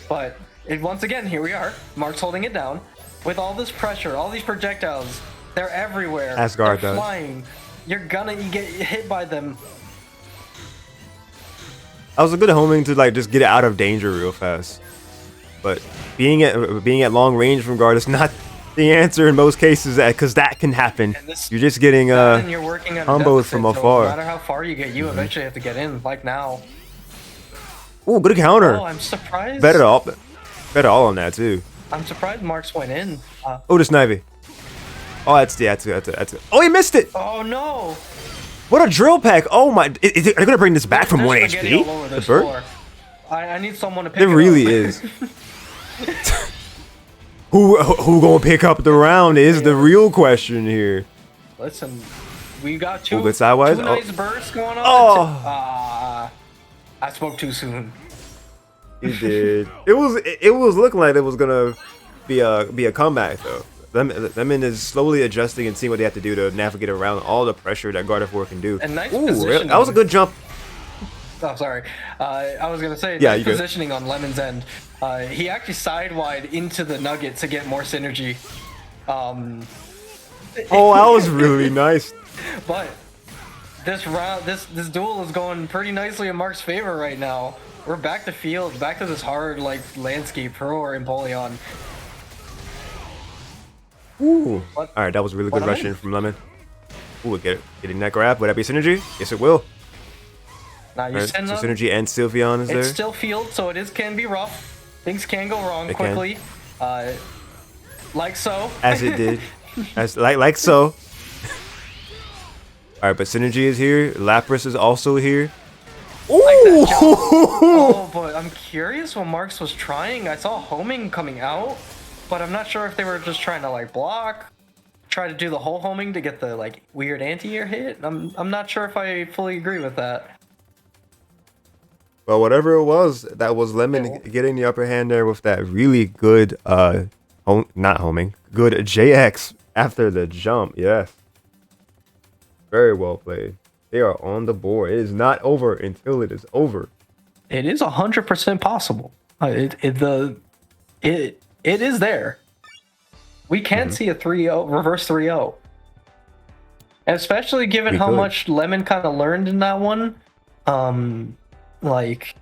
But once again, here we are. Marx holding it down. With all this pressure, all these projectiles, they're everywhere. Asgard they're does. Flying. You get hit by them. I was a good homing to like just get it out of danger real fast. But being at long range from guard is not the answer in most cases, because that can happen. You're just getting combos from afar. No matter how far you get, you eventually have to get in. Like now. Ooh, good counter. Oh, I'm surprised. Better all on that too. I'm surprised Marx went in. Oh, the Snivy. Oh, that's it. Oh, he missed it. Oh no. What a drill pack. Oh my. They're gonna bring this back from 1 HP. The bird. I need someone to pick it up. It really is. Who gonna pick up the round is the real question here. Listen, we got two good sidewise. Nice bursts going on. Oh. I spoke too soon. You did. It was looking like it was gonna be a comeback though. Lemon is slowly adjusting and seeing what they have to do to navigate around all the pressure that Gardevoir can do. And nice positioning. That was a good jump. Oh, sorry. I was gonna say, yeah, nice positioning on Lemon's end. He actually sidewide into the nugget to get more synergy. Oh, that was really nice. But this round, this duel is going pretty nicely in Mark's favor right now. We're back to field, back to this hard like landscape for Empoleon. Ooh. Alright, that was a really good rush in from Lemon. Ooh, getting that grab. Would that be synergy? Yes, it will. Now you send so synergy and Sylveon is there. It's still field, so can be rough. Things can go wrong quickly. Like so. as it did, as like so. All right, but Synergy is here. Lapras is also here. Ooh! Like that jump. Oh, but I'm curious what Marx was trying. I saw homing coming out, but I'm not sure if they were just trying to like block, try to do the whole homing to get the like weird anti-air hit. I'm not sure if I fully agree with that. Well, whatever it was, that was Lemon getting the upper hand there with that really good, not homing, good JX after the jump. Yes. Very well played. They are on the board. It is not over until it is over. It is 100% possible. It is there. We can see a 3-0, reverse 3-0. And especially given how much Lemon kind of learned in that one. Like,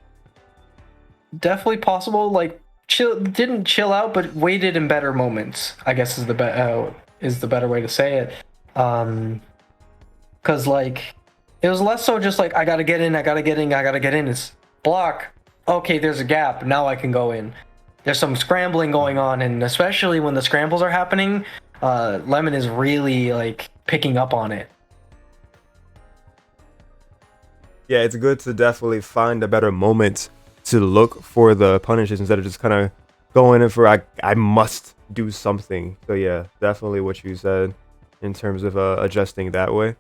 definitely possible. Like, didn't chill out, but waited in better moments, I guess is the better way to say it. Because, like, it was less so just like, I gotta get in. It's block. Okay, there's a gap. Now I can go in. There's some scrambling going on, and especially when the scrambles are happening, Lemon is really, like, picking up on it. Yeah, it's good to definitely find a better moment to look for the punishes instead of just kind of going in for, I must do something. So, yeah, definitely what you said in terms of adjusting that way.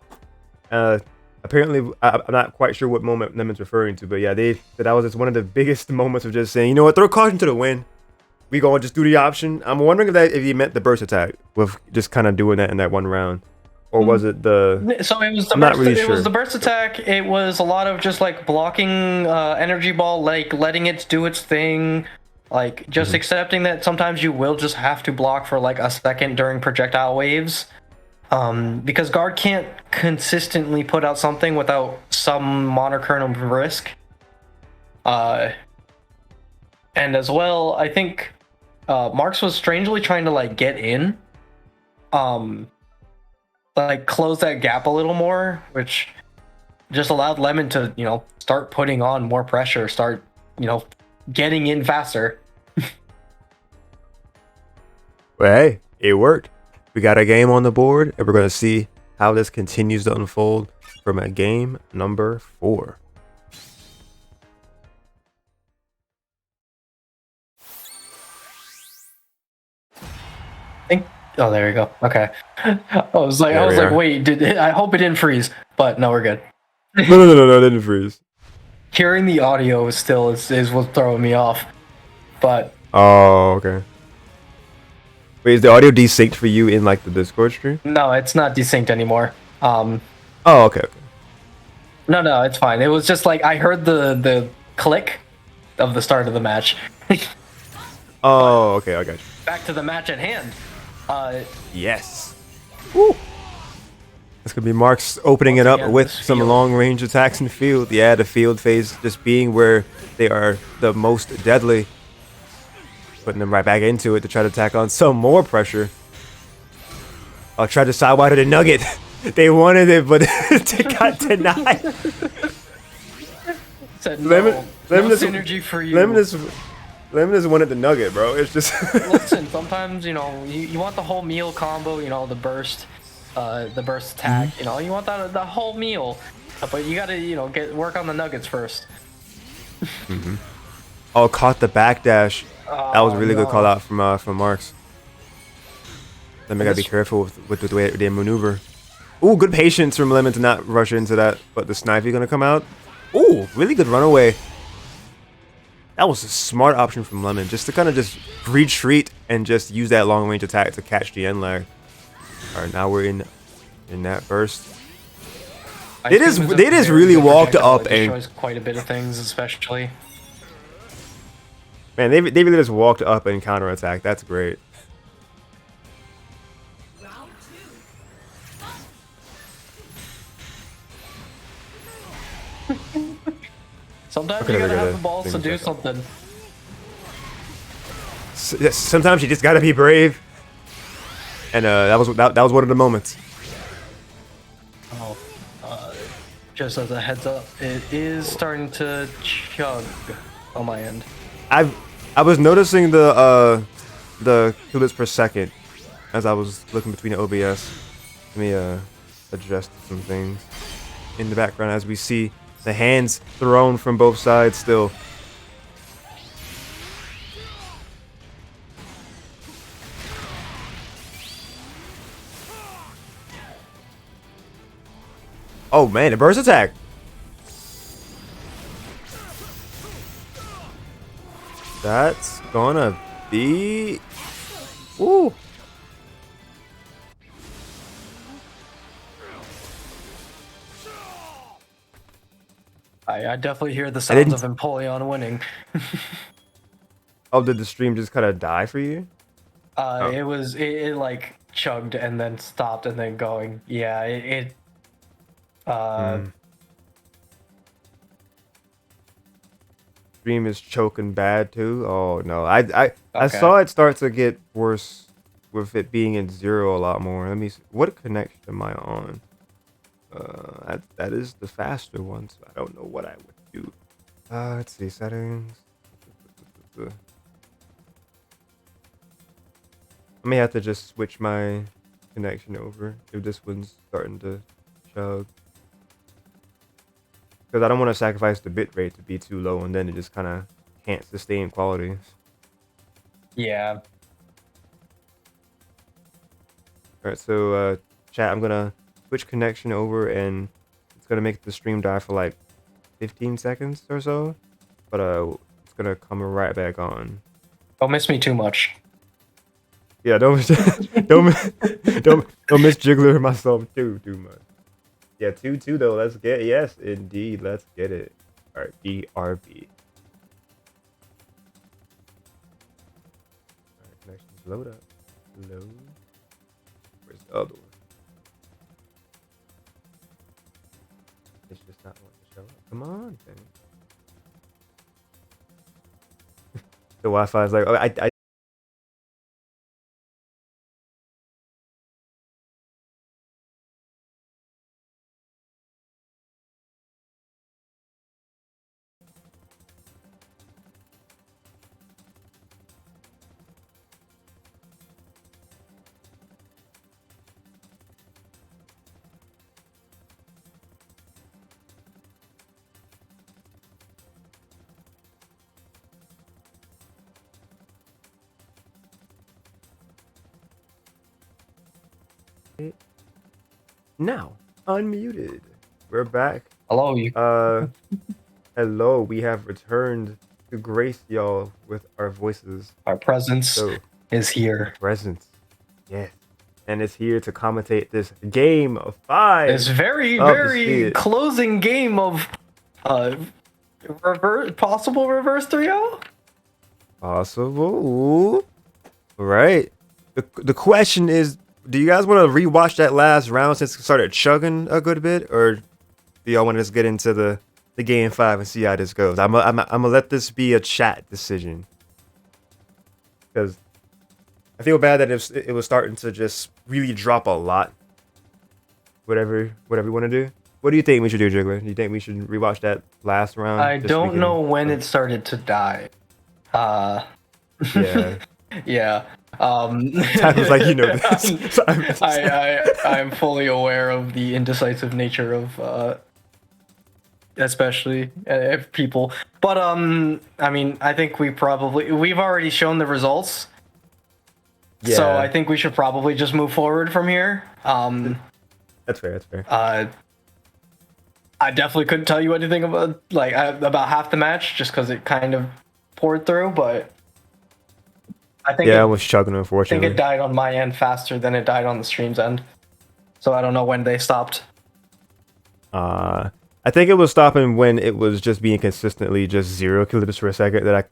Apparently, I'm not quite sure what moment Lemon's referring to, but yeah, that was just one of the biggest moments of just saying, you know what, throw caution to the wind. We gonna just do the option. I'm wondering if he meant the burst attack with just kind of doing that in that one round, or was it the? So it was the I'm burst, not really it sure. was the burst attack. It was a lot of just like blocking energy ball, like letting it do its thing, like just accepting that sometimes you will just have to block for like a second during projectile waves. Because guard can't consistently put out something without some monokernel risk. And as well, I think Marx was strangely trying to like get in, like close that gap a little more, which just allowed Lemon to, you know, start putting on more pressure, start, you know, getting in faster. Well, hey, it worked. We got a game on the board, and we're going to see how this continues to unfold from a game number 4. Oh, there we go. Okay. I was like, wait, I hope it didn't freeze, but no, we're good. No, it didn't freeze. Hearing the audio is what's throwing me off, but Oh, okay. Wait, is the audio desynced for you in like the Discord stream? no, it's not desynced anymore. Oh, okay. No, it's fine. It was just like I heard the click of the start of the match. Oh, okay, I got you. Back to the match at hand. Yes. Woo. It's gonna be Marx opening it up with some long range attacks in the field. Yeah, the field phase just being where they are the most deadly. Putting them right back into it to try to tack on some more pressure. I'll try to sidewire the nugget. They wanted it, but it got denied. Said no synergy for you. Lemon is wanted the nugget, bro. It's just listen. Sometimes you know you want the whole meal combo. You know the burst attack. You know you want the whole meal, but you gotta work on the nuggets first. Oh, caught the backdash. That was a really good call out from Marx. Lemon gotta be careful with the way they maneuver. Ooh, good patience from Lemon to not rush into that. But the Snivy gonna come out. Ooh, really good runaway. That was a smart option from Lemon, just to kind of just retreat and just use that long range attack to catch the end lag. All right, now we're in that burst. They just really walked up and destroys quite a bit of things, especially. Man, they really just walked up and counterattack. That's great. Sometimes you gotta have the balls to do something. Sometimes you just gotta be brave. And that was one of the moments. Oh, just as a heads up, it is starting to chug on my end. I was noticing the the kilobits per second as I was looking between the OBS. Let me adjust some things in the background as we see the hands thrown from both sides still. Oh man, a burst attack. That's gonna be... Ooh. I definitely hear the sounds of Empoleon winning. Oh, did the stream just kind of die for you? It like chugged and then stopped and then going. Yeah, Stream is choking bad too. Oh no, I Okay. saw it start to get worse with it being in 0 a lot more. Let me see. What connection am I on? That is the faster one, so I don't know what I would do. Let's see, settings. I may have to just switch my connection over if this one's starting to chug. Because I don't want to sacrifice the bitrate to be too low and then it just kind of can't sustain quality. Yeah. Alright, so chat, I'm going to switch connection over and it's going to make the stream die for like 15 seconds or so. But it's going to come right back on. Don't miss me too much. Yeah, don't miss Jiggler myself too much. Yeah, 2-2 though. Let's get yes, indeed. Let's get it. All right, BRB. All right, connections load up. Load. Where's the other one? It's just not wanting to show up. Come on, thing. The Wi-Fi is like, oh, I now unmuted. We're back. Hello, you. Hello. We have returned to grace y'all with our voices. Our presence is here. Presence, yes, and it's here to commentate this game of 5. This very closing game of possible reverse 3-0. Possible. All right. The question is, do you guys want to rewatch that last round since it started chugging a good bit, or do y'all want to just get into the game 5 and see how this goes? I'm gonna let this be a chat decision because I feel bad that it was starting to just really drop a lot. Whatever you want to do. What do you think we should do, Jiggler? Do you think we should rewatch that last round? I don't know when it started to die. Yeah. Yeah. Tyler's like, you know this. I'm fully aware of the indecisive nature of especially people. But I mean, I think we've already shown the results. Yeah. So I think we should probably just move forward from here. That's fair. I definitely couldn't tell you anything about about half the match just because it kind of poured through, but I think it was chugging, unfortunately. I think it died on my end faster than it died on the stream's end. So I don't know when they stopped. I think it was stopping when it was just being consistently just 0 kilobits per second that I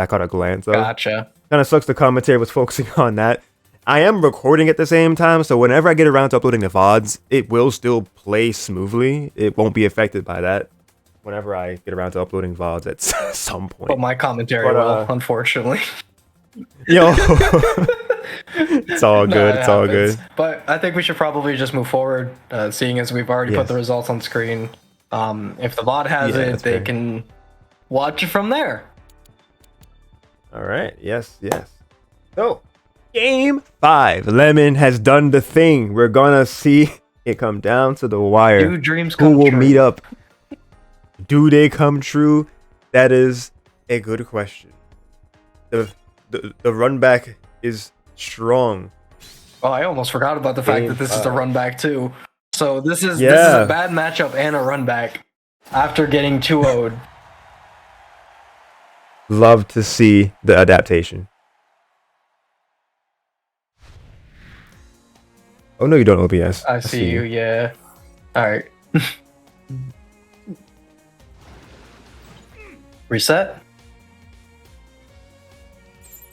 caught a glance of. Gotcha. Kind of sucks the commentator was focusing on that. I am recording at the same time, so whenever I get around to uploading the VODs, it will still play smoothly. It won't be affected by that whenever I get around to uploading VODs at some point. But my commentary will, unfortunately. Yo, it's all good. It's all good. But I think we should probably just move forward, seeing as we've already put the results on screen. If the VOD has it, they can watch it from there. All right. Yes. So, game 5. Lemon has done the thing. We're gonna see it come down to the wire. Do dreams come Who will true? meet up? Do they come true? That is a good question. The run back is strong. Oh, I almost forgot about the fact Game that this is a 5. run back too. So this is Yeah. a bad matchup and a run back after getting 2-0'd. Love to see the adaptation. Oh no, you don't, OBS. I see you, yeah. Alright. Reset?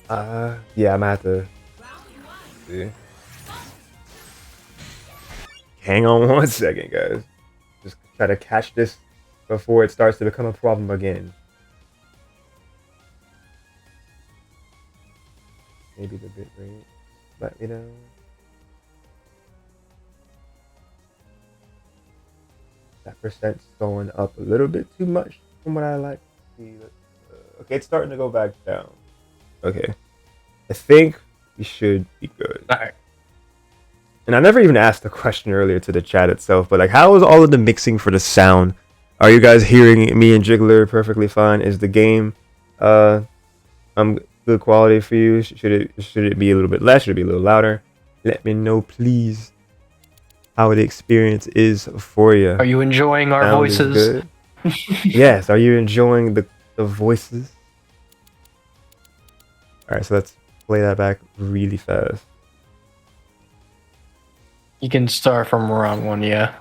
Yeah, I'm gonna have to see. Hang on 1 second, guys. Just try to catch this before it starts to become a problem again. Maybe the bit rate. Let me know. That percent's going up a little bit too much from what I like to see. Okay, it's starting to go back down. Okay. I think we should be good. Alright. And I never even asked the question earlier to the chat itself, but like, how is all of the mixing for the sound? Are you guys hearing me and Jiggler perfectly fine? Is the game good quality for you? Should it be a little bit less? Should it be a little louder? Let me know, please, how the experience is for you. Are you enjoying our Sound is voices? good? Yes. Are you enjoying the voices? All right, so let's play that back really fast. You can start from round 1, yeah.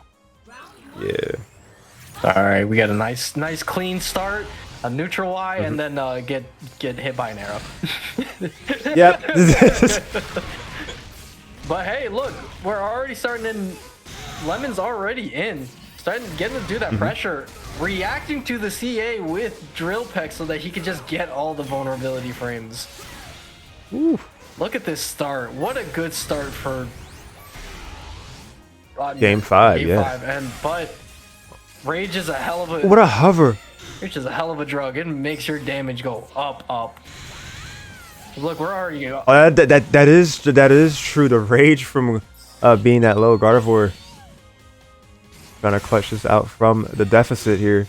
Yeah. Alright, we got a nice clean start, a neutral Y, and then get hit by an arrow. Yep. But hey, look, we're already starting in. Lemon's already in. Getting to do that pressure. Reacting to the CA with drill peck so that he can just get all the vulnerability frames. Ooh. Look at this start. What a good start for Game 5, Game yeah. 5. But Rage is a hell of a What a hover. Rage is a hell of a drug. It makes your damage go up. Look, we're already. Oh, that is true. The rage from being that low. Gardevoir trying to clutch this out from the deficit here.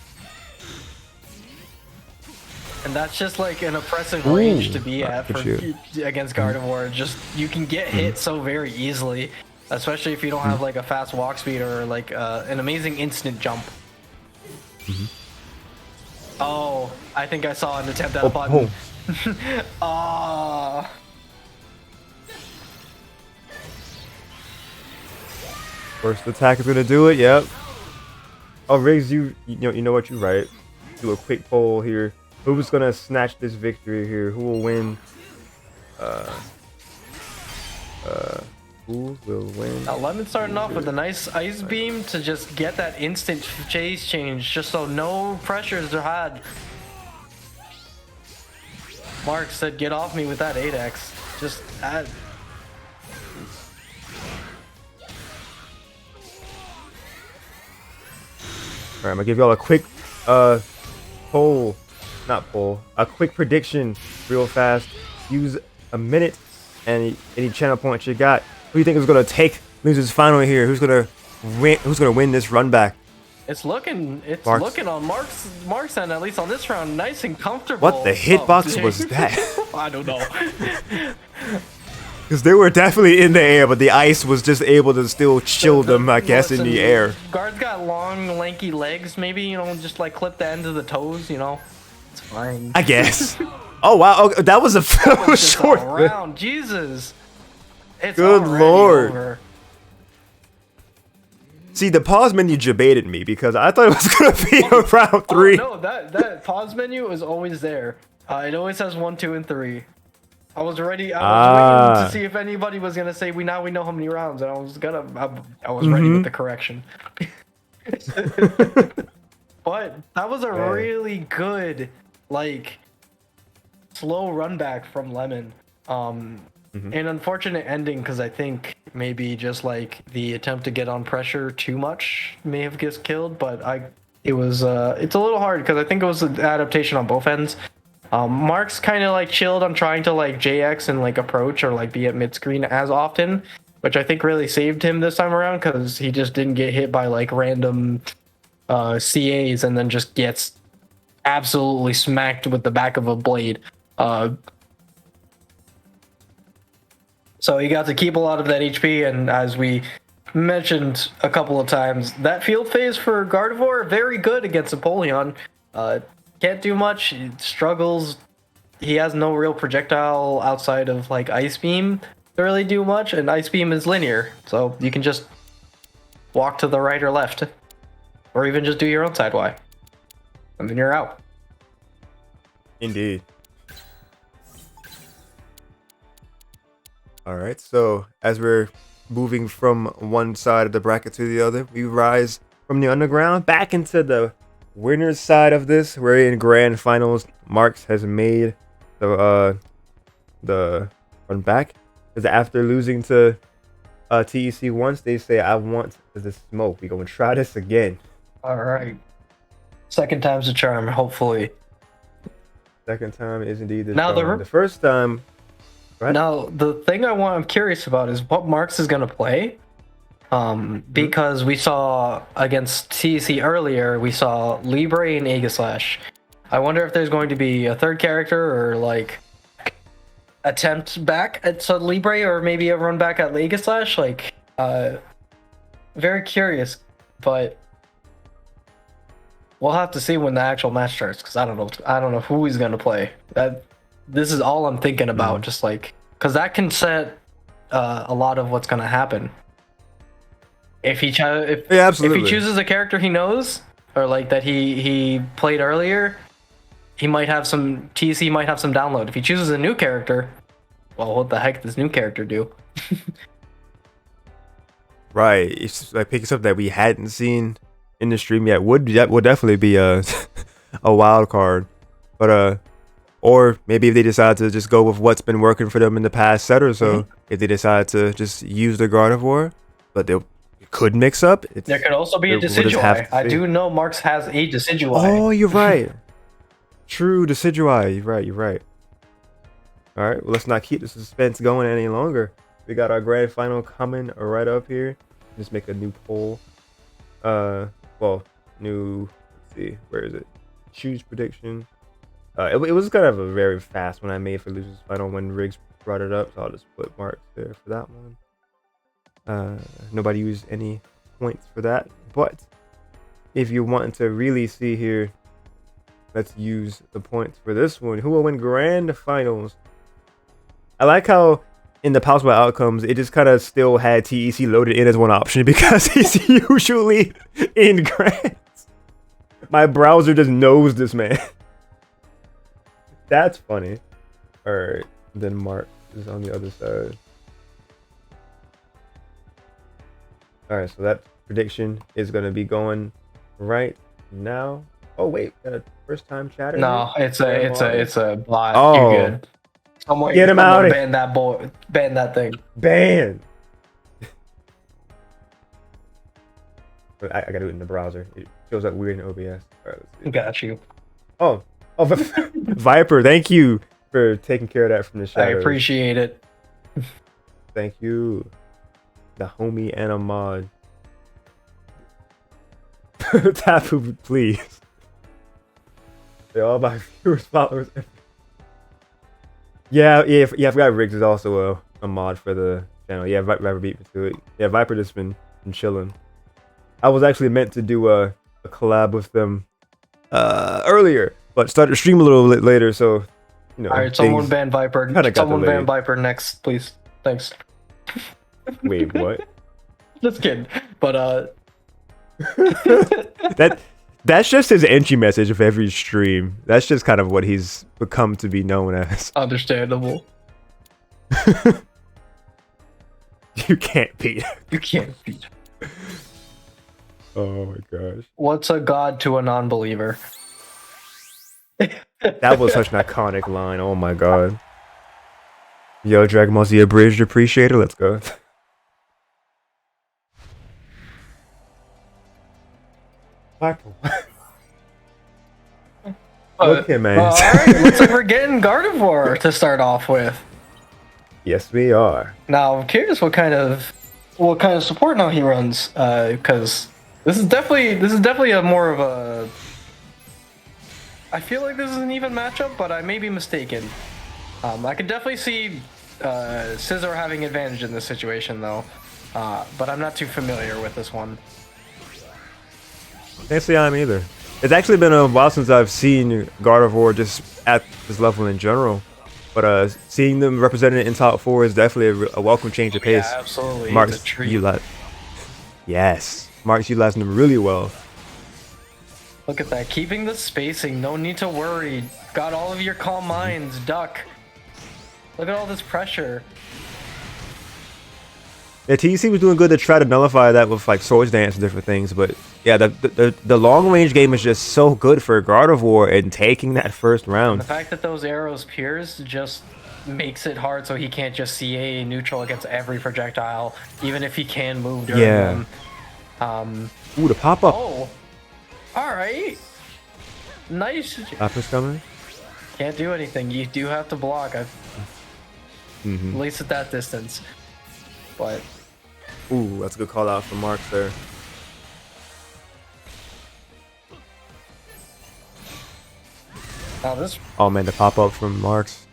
And that's just like an oppressive range to be at against Mm-hmm. Gardevoir. Just you can get hit so very easily, especially if you don't have like a fast walk speed or like an amazing instant jump. Oh, I think I saw an attempt at a button. First attack is gonna do it. Yep. Oh, Riggs, you know what, you're right. Do a quick poll here. Who's gonna snatch this victory here? Who will win? Who will win? Now Lemon starting off with a nice ice beam to just get that instant chase change, just so no pressures are had. Marx said, "Get off me with that 8x." Just add. Alright, I'm gonna give y'all a quick a quick prediction real fast. Use a minute and any channel points you got. Who do you think is gonna lose final here? Who's gonna win this run back? It's looking Marx. looking on Mark's end, at least on this round, nice and comfortable. What the hitbox was that? I don't know. Because they were definitely in the air, but the ice was just able to still chill them, I guess, in the air. Guard's got long, lanky legs. Maybe, just like clip the end of the toes, It's fine. I guess. Oh, wow. Okay, that was a short round. Jesus. It's Good lord. Over. See, the pause menu debated me because I thought it was going to be a round 3. Oh, no, that pause menu is always there. It always has 1, 2, and 3. I was ready. I was waiting to see if anybody was gonna say we know how many rounds, and I was ready with the correction. But that was a really good, slow run back from Lemon. An unfortunate ending because I think maybe just the attempt to get on pressure too much may have just killed. But it's a little hard because I think it was an adaptation on both ends. Marx kind of like chilled on trying to like JX and like approach or like be at mid screen as often, which I think really saved him this time around because he just didn't get hit by like random CAs and then just gets absolutely smacked with the back of a blade. So he got to keep a lot of that HP, and as we mentioned a couple of times, that field phase for Gardevoir, very good against Apollyon. Can't do much, he struggles. He has no real projectile outside of like Ice Beam to really do much, and Ice Beam is linear, so you can just walk to the right or left, or even just do your own side Y, and then you're out. Indeed. All right, so as we're moving from one side of the bracket to the other, we rise from the underground back into the winner's side of this. We're in grand finals. Marx has made the run back because after losing to TEC once, they say, "I want the smoke. We gonna try this again." All right, second time's a charm, hopefully. Second time is indeed the Now charm. The first time. Now, the thing I'm curious about is what Marx is going to play. Because we saw against TC earlier, we saw Libre and Aegislash. I wonder if there's going to be a third character or like attempt back at Libre or maybe a run back at Aegislash. Like, very curious, but we'll have to see when the actual match starts because I don't know who he's going to play. This is all I'm thinking about, just like, because that can set a lot of what's going to happen. If he if he chooses a character he knows, or like that he played earlier, he might have some TC might have some download. If he chooses a new character, well, what the heck does this new character do? Right, it's just like picking something that we hadn't seen in the stream yet would definitely be a a wild card, but or maybe if they decide to just go with what's been working for them in the past set or so, if they decide to just use the Gardevoir, but they could mix up. There could also be a Decidueye. I do know Marx has a Decidueye. Oh, you're right. True, Decidueye. You're right. All right, well, let's not keep the suspense going any longer. We got our grand final coming right up here. Just make a new poll. Well, new. Let's see, where is it? Choose prediction. It was kind of a very fast one I made for losers final when Riggs brought it up, so I'll just put Mark there for that one. Nobody used any points for that, but if you want to really see here, let's use the points for this one. Who will win grand finals? I like how in the possible outcomes it just kind of still had TEC loaded in as one option because he's usually in grands. My browser just knows this man. That's funny. Alright, then Mark is on the other side. Alright, so that prediction is going to be going right now. Oh wait, got a first time chatter? No, it's a bot. Oh. You're good. Get him out of ban that boy. Ban that thing. Ban. I gotta do it in the browser. It shows up weird in OBS. Alright, let's see. Got you. Oh, Viper, thank you for taking care of that from the shadows. I appreciate it. Thank you. The homie and a mod. Tapu, please. They're all my viewers, followers. Yeah, I forgot Riggs is also a mod for the channel. Yeah, Viper beat me to it. Yeah, Viper just been chilling. I was actually meant to do a collab with them earlier, but started to stream a little bit later, so you know. Alright, someone ban Viper. Someone ban Viper next, please. Thanks. Wait, what? Just kidding. But that's just his entry message of every stream. That's just kind of what he's become to be known as. Understandable. You can't beat. You can't beat. Oh my gosh. What's a god to a non-believer? That was such an iconic line. Oh my god. Yo, Dragon Ball Z Abridged Appreciator. Let's go. Okay, man. All right, looks like we're getting Gardevoir to start off with. Yes, we are. Now, I'm curious what kind of support now he runs, because this is definitely a more of a. I feel like this is an even matchup, but I may be mistaken. I could definitely see Scizor having advantage in this situation, though, but I'm not too familiar with this one. Can't say I'm either. It's actually been a while since I've seen Gardevoir just at this level in general. But seeing them represented in top 4 is definitely a welcome change of pace. Yeah, absolutely. Marx, yes, Marx utilizing them really well. Look at that, keeping the spacing, no need to worry. Got all of your calm minds, duck. Look at all this pressure. Yeah, TEC was doing good to try to nullify that with like Swords Dance and different things, but yeah, the long range game is just so good for Gardevoir and taking that first round. The fact that those arrows pierce just makes it hard, so he can't just CA neutral against every projectile, even if he can move during them. Ooh, the pop up. Oh, all right, nice. Lapis coming. Can't do anything. You do have to block. At least at that distance, but. Ooh, that's a good call out from Marx there. Now this. Oh man, the pop up from Marx.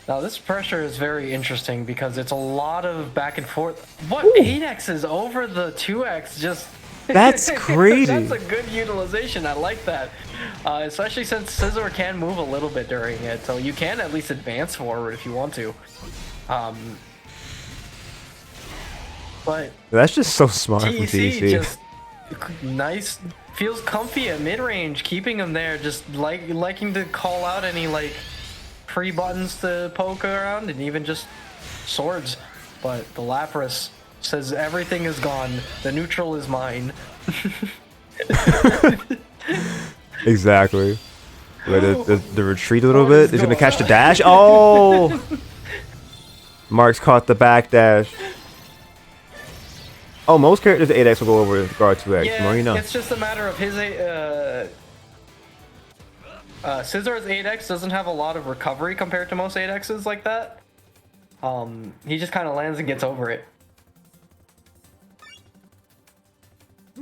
Now this pressure is very interesting because it's a lot of back and forth. What, 8X's over the 2X? Just. That's crazy. That's a good utilization. I like that, especially since Scizor can move a little bit during it, so you can at least advance forward if you want to. But that's just so smart from TEC TEC. just nice, feels comfy at mid range, keeping him there, just liking to call out any like free buttons to poke around, and even just swords. But the Lapras says everything is gone. The neutral is mine. Exactly. The retreat a little bit. He's gonna catch the dash. Oh, Marx caught the back dash. Oh, most characters 8X will go over guard 2X. Yeah, The more you know. It's just a matter of his Scizor's 8X doesn't have a lot of recovery compared to most 8Xs like that. He just kind of lands and gets over it.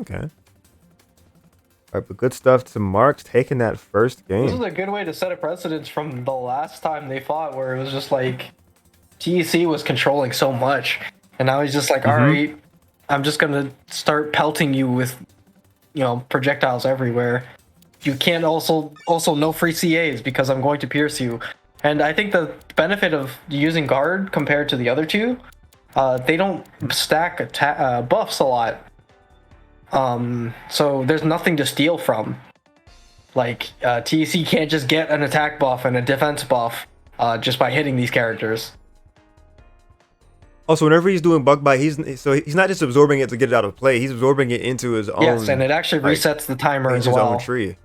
Okay. All right, but good stuff to Marx taking that first game. This is a good way to set a precedence from the last time they fought, where it was just like TEC was controlling so much, and now he's just like, all right, I'm just gonna start pelting you with, projectiles everywhere. You can't also no free CAs because I'm going to pierce you. And I think the benefit of using guard compared to the other two, they don't stack buffs a lot. So there's nothing to steal from. Like, TEC can't just get an attack buff and a defense buff just by hitting these characters. Also, whenever he's doing bug bite, he's not just absorbing it to get it out of play. He's absorbing it into his own. Yes, and it actually resets the timer as well. His own tree.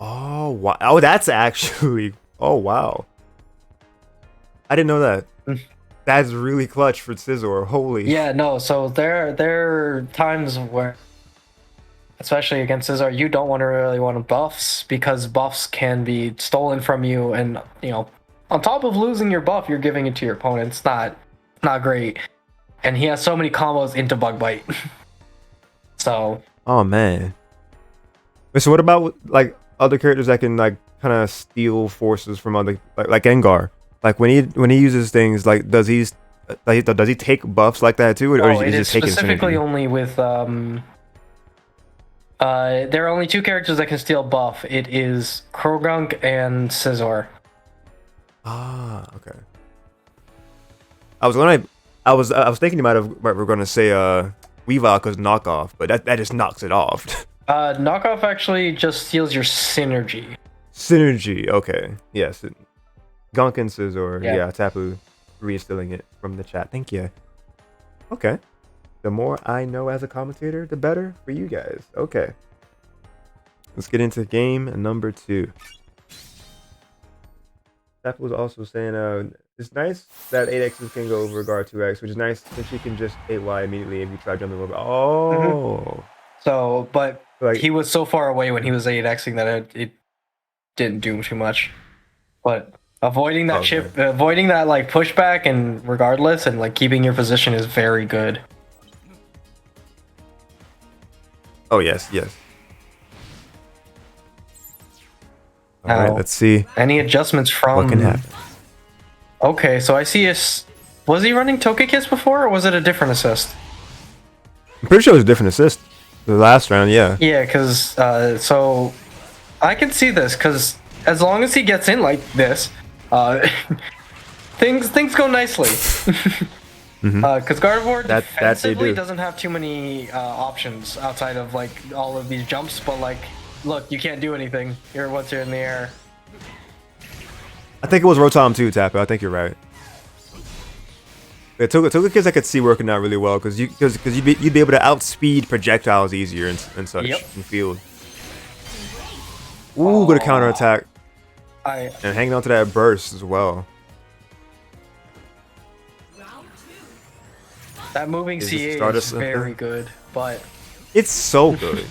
Oh wow! Oh, that's actually. Oh wow! I didn't know that. That's really clutch for Scizor. Holy. Yeah, no. So there are times where, especially against Scizor, you don't really want buffs because buffs can be stolen from you, and on top of losing your buff, you're giving it to your opponent. It's not great, and he has so many combos into bug bite. So. Oh man. So what about like other characters that can like kind of steal forces from other like Gengar? Like when he uses things, like does he take buffs like that too, or is he just taking specifically only with there are only two characters that can steal buff. It is Krogunk and Scizor. Ah, okay. I was thinking you might have we're gonna say Weavile because knockoff, but that just knocks it off. Knockoff actually just steals your synergy. Synergy, okay. Yes. Gunk and Scizor. Yeah, Tapu reinstilling it from the chat. Thank you. Okay. The more I know as a commentator, the better for you guys. Okay. Let's get into game number 2. Tapu was also saying it's nice that 8Xs can go over guard 2X, which is nice since you can just 8Y immediately if you try jumping over. Oh. So, but Like, he was so far away when he was 8xing that it didn't do too much. But avoiding that Okay. avoiding that like pushback and regardless and like keeping your position is very good. oh yes, yes. All Now, right, let's see any adjustments from what can happen. Okay, so I see was he running Togekiss before or was it a different assist? I'm pretty sure it was a different assist. The last round, yeah. Yeah, because so I can see this because as long as he gets in like this, things go nicely. Because Gardevoir That they defensively do. doesn't have too many options outside of like all of these jumps, but like, look, you can't do anything here once you're in the air. I think it was Rotom too, Tapper. I think you're right. Yeah, Togekiss I could see working out really well because you'd be able to outspeed projectiles easier and such Yep. in field. Ooh, good counter attack I and hanging on to that burst as well. that moving Is this CA start is us- very good, but It's so good.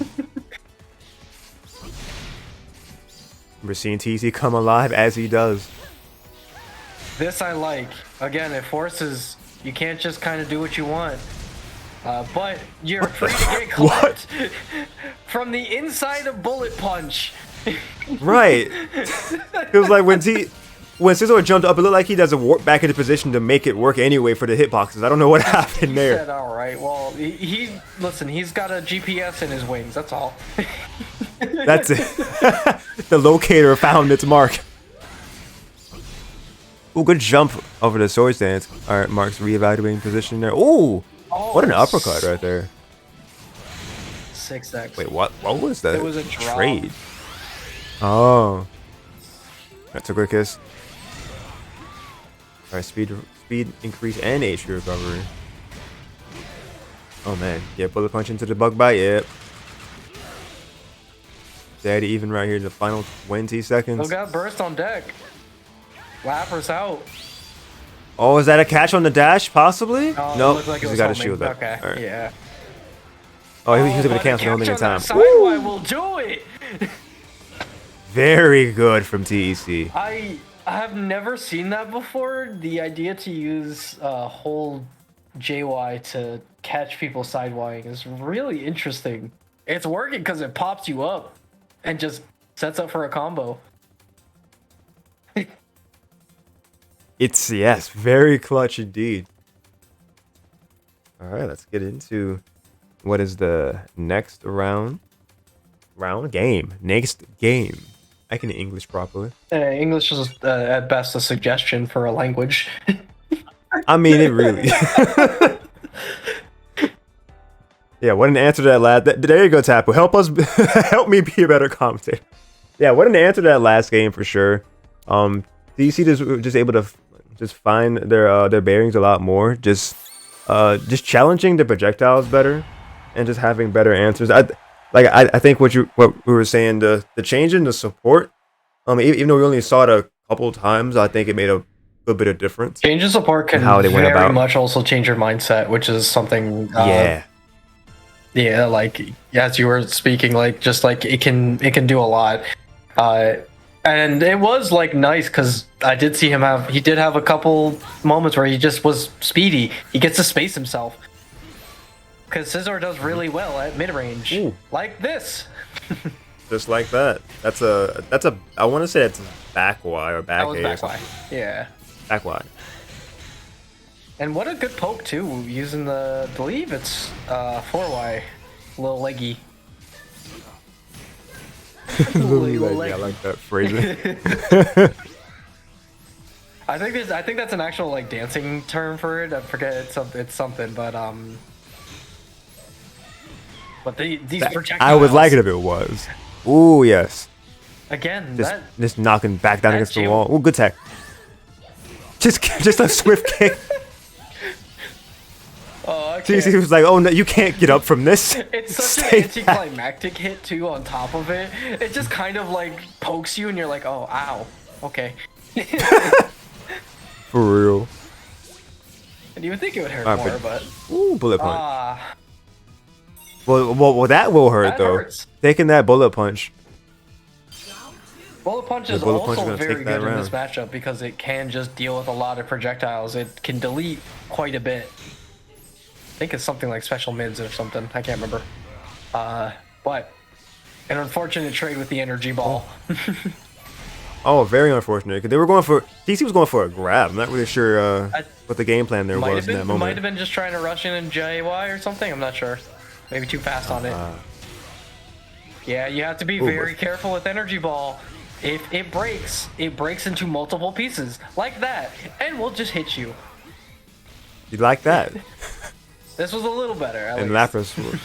We're seeing TC come alive as he does. this I like. Again, it forces you can't just kind of do what you want. But you're free to get caught from the inside of Bullet Punch. Right. It was like when Scizor jumped up, it looked like he does a warp back into position to make it work anyway for the hitboxes. I don't know what happened He there. said, all right, well, listen, he's got a GPS in his wings, that's all. That's it. The locator found its mark. Ooh, good jump over the sword stance. All right, Mark's reevaluating position there. Ooh, what an uppercut right there. 6x. Wait, what? What was that? It was a drop. Trade. Oh, that's a good kiss. All right, speed increase and HP recovery. Oh man, yeah, bullet punch into the bug bite. Yep. Daddy even right here in the final 20 seconds. Still got burst on deck. Lapper's out. Oh, is that a catch on the dash? Possibly? Oh, No, it looked like it he was got a homing. shield up. Okay, All right. yeah. Oh, he was able to but cancel a homing in catch on time. that sideway will do it. Very good from TEC. I have never seen that before. The idea to use hold JY to catch people sidewaying is really interesting. It's working because it pops you up and just sets up for a combo. It's, yes, very clutch indeed. All right, let's get into what is the next round. Next game. I can English properly. English is at best a suggestion for a language. I mean, it really. Yeah, what an answer to that last. There you go, Tapu. Help us. Help me be a better commentator. Yeah, what an answer to that last game for sure. DC just able to just find their bearings a lot more. Just challenging the projectiles better, and just having better answers. I think what we were saying, the change in the support. Even though we only saw it a couple times, I think it made a good bit of difference. Change of support can how they went very about. much also change your mindset, which is something. Yeah, like as you were speaking, like just like it can do a lot. And it was like nice because I did see him he did have a couple moments where he just was speedy. He gets to space himself. Because Scizor does really well at mid-range. Ooh. Like this. Just like that. That's a I want to say that's back Y or back That was A. back Y. Yeah. Back Y. And what a good poke too, using I believe it's 4Y. Little leggy. Little leg. I like that phrasing. I think that's an actual like dancing term for it. I forget it's something, but these projectiles. I would like it if it was. Ooh, yes. Again, Just knocking back down that against the jam- wall. Ooh, good tech. Just a swift kick. Oh, okay. He was like, "Oh no, you can't get up from this." It's such Stay an anticlimactic hit too. On top of it, it just kind of like pokes you, and you're like, "Oh, ow, okay." For real. And you would think it would hurt Alright, more, but Ooh, bullet punch. Well, that will hurt That though. hurts. Taking that bullet punch. Bullet Punch The is bullet punch is also gonna very take that good in this round. matchup because it can just deal with a lot of projectiles. It can delete quite a bit. I think it's something like special mids or something. I can't remember. But an unfortunate trade with the energy ball. Oh, very unfortunate. 'Cause they were going for TC was going for a grab. I'm not really sure what the game plan there Might was have in that been, moment. might have been just trying to rush in and JY or something. I'm not sure. Maybe too fast on it. Yeah, you have to be very careful with energy ball. If it breaks into multiple pieces like that, and we'll just hit you. You like that? This was a little better. At And least. Lapras.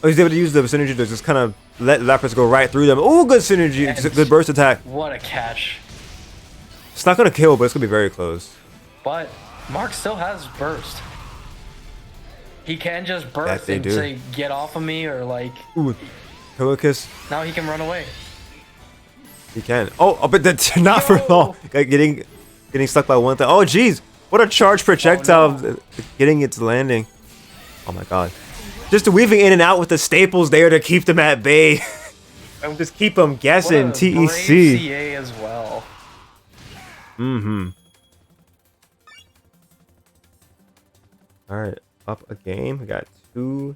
Oh, he's able to use the synergy to just kind of let Lapras go right through them. Oh, good synergy. And Good burst attack. What a catch. It's not going to kill, but it's going to be very close. But Mark still has burst. He can just burst they and do. say, get off of me, or like, Ooh, pillow kiss. now he can run away. He can. Oh, but that's not for long. Getting stuck by one thing. Oh, jeez. What a charged projectile. Oh, Getting its landing. Oh, my God. Just weaving in and out with the staples there to keep them at bay. Just keep them guessing. What a brave TEC. CA as well. Mm-hmm. All right. Up a game. We got 2-1.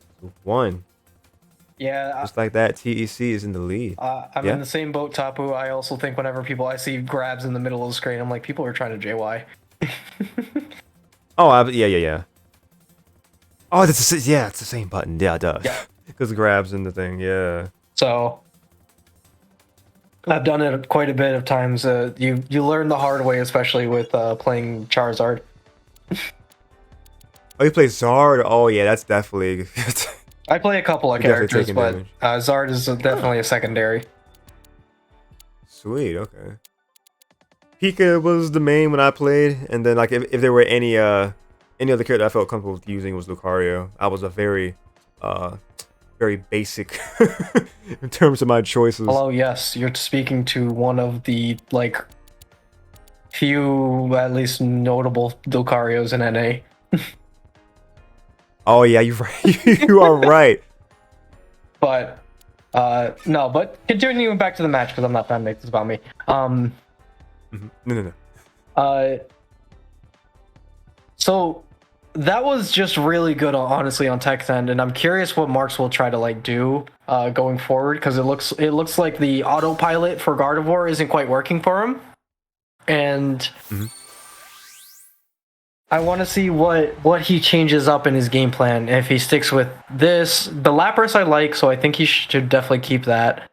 Yeah, Just like that, TEC is in the lead. I'm in the same boat, Tapu. I also think whenever I see grabs in the middle of the screen, I'm like, people are trying to JY. Oh, yeah. Oh, it's the same button. Yeah, duh. Yeah. Because the grabs in the thing, yeah. So I've done it quite a bit of times. You learn the hard way, especially with playing Charizard. Oh, you play Zard? Oh, yeah, that's definitely... I play a couple of You're definitely characters, taking but damage. Zard is definitely a secondary. Sweet, okay. Pika was the main when I played, and then like if there were any other character I felt comfortable with using was Lucario. I was a very basic in terms of my choices. Hello, yes, you're speaking to one of the like few at least notable Lucarios in NA. Oh yeah, you're right. You are right. But no, but continuing back to the match because I'm not trying to make this about me. No. So that was just really good, honestly, on Tech's end, and I'm curious what Marx will try to like do going forward because it looks like the autopilot for Gardevoir isn't quite working for him, and I want to see what he changes up in his game plan. If he sticks with this, the Lapras I like, so I think he should definitely keep that.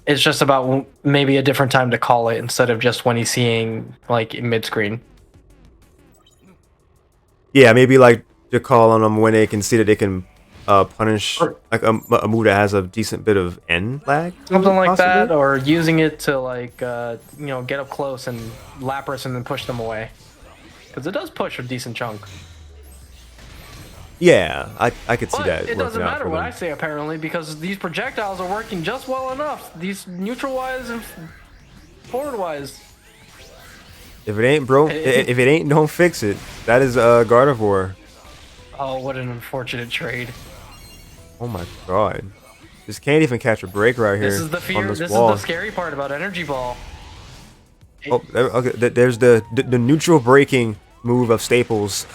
It's just about maybe a different time to call it instead of just when he's seeing like mid screen. Yeah, maybe like to call on them when they can see that they can punish like a move that has a decent bit of N lag. Something like possibly? that, or using it to like get up close and Lapras and then push them away, because it does push a decent chunk. Yeah, I could see But that. it doesn't working out matter for what them. I say apparently, because these projectiles are working just well enough. These neutral wise and forward wise. If it ain't broke, if it ain't, don't fix it. That is Gardevoir. Oh, what an unfortunate trade. Oh my god, just can't even catch a break right here. This is the fear. On This this is wall. the scary part about Energy Ball. Oh, okay. There's the neutral breaking move of Staples.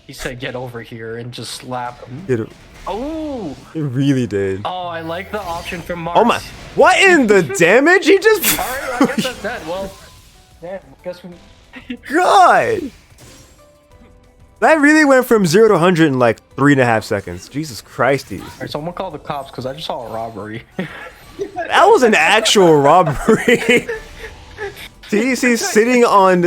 He said, "Get over here," and just slap him. It Oh, really did. oh, I like the option from Marx. Oh my! What in the damage? He just. All right, I guess that's that. Well, yeah, guess we. God! That really went from 0 to 100 in like 3.5 seconds. Jesus Christy. All right, someone call the cops because I just saw a robbery. That was an actual robbery. TEC sitting on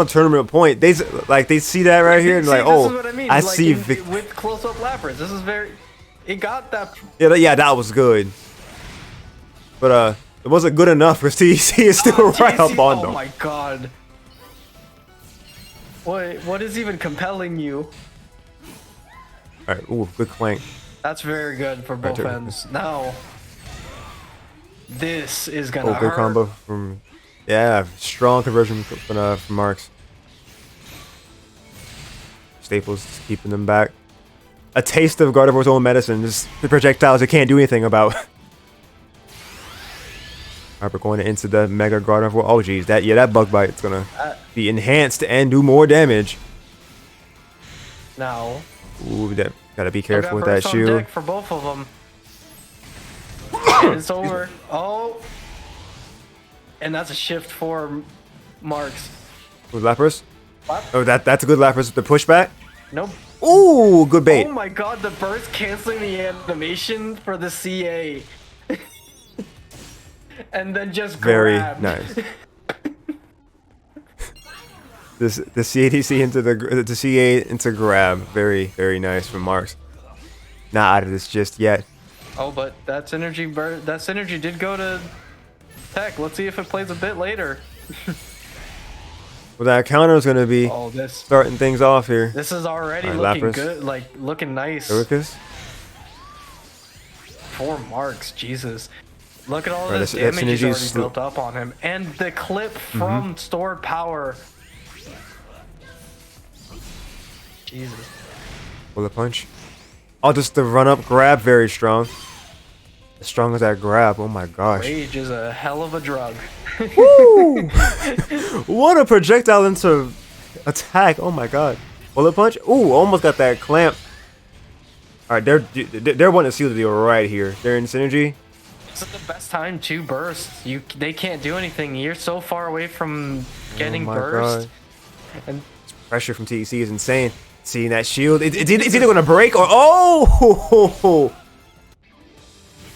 tournament point. They see that right here and See, like, this oh, is what I mean. I like, see. with close-up Lapras. This is very. It got that. Yeah, that was good. But it wasn't good enough because TEC is still right up on them. Oh my god. What is even compelling you? All right, ooh, good clank. That's very good for both Right, ends. Now, this is gonna Oh, good hurt. combo from. Yeah, strong conversion from Marx. Staples is keeping them back. A taste of Gardevoir's own medicine. Just the projectiles it can't do anything about. Alright, we're going into the Mega Gardevoir. Oh, geez. That Bug Bite's gonna be enhanced and do more damage. Now. Ooh, gotta be careful with that shield. Deck for both of them. It's over. Oh. And that's a shift for Marx. With Lapras? What? Oh, that's a good Lapras. The pushback? Nope. Ooh, good bait. Oh my god, the burst canceling the animation for the CA. And then just very grab. Nice. The CADC into the CA into grab. Very, very nice from Marx. Not out of this just yet. Oh, but that synergy did go to Tech. Let's see if it plays a bit later. Well, that counter is going to be starting things off here. This is already looking good, like looking nice. Lucas? For Marx, Jesus. Look at all this damage he's already built up on him. And the clip from stored power. Jesus. Bullet punch. Oh, just the run up grab, very strong. As strong as that grab, oh my gosh. Rage is a hell of a drug. Woo! What a projectile into attack, oh my god. Bullet punch, ooh, almost got that clamp. Alright, they're wanting to seal the deal right here. They're in synergy. This is the best time to burst. They can't do anything. You're so far away from getting burst. And pressure from TEC is insane. Seeing that shield, it's either gonna break or oh!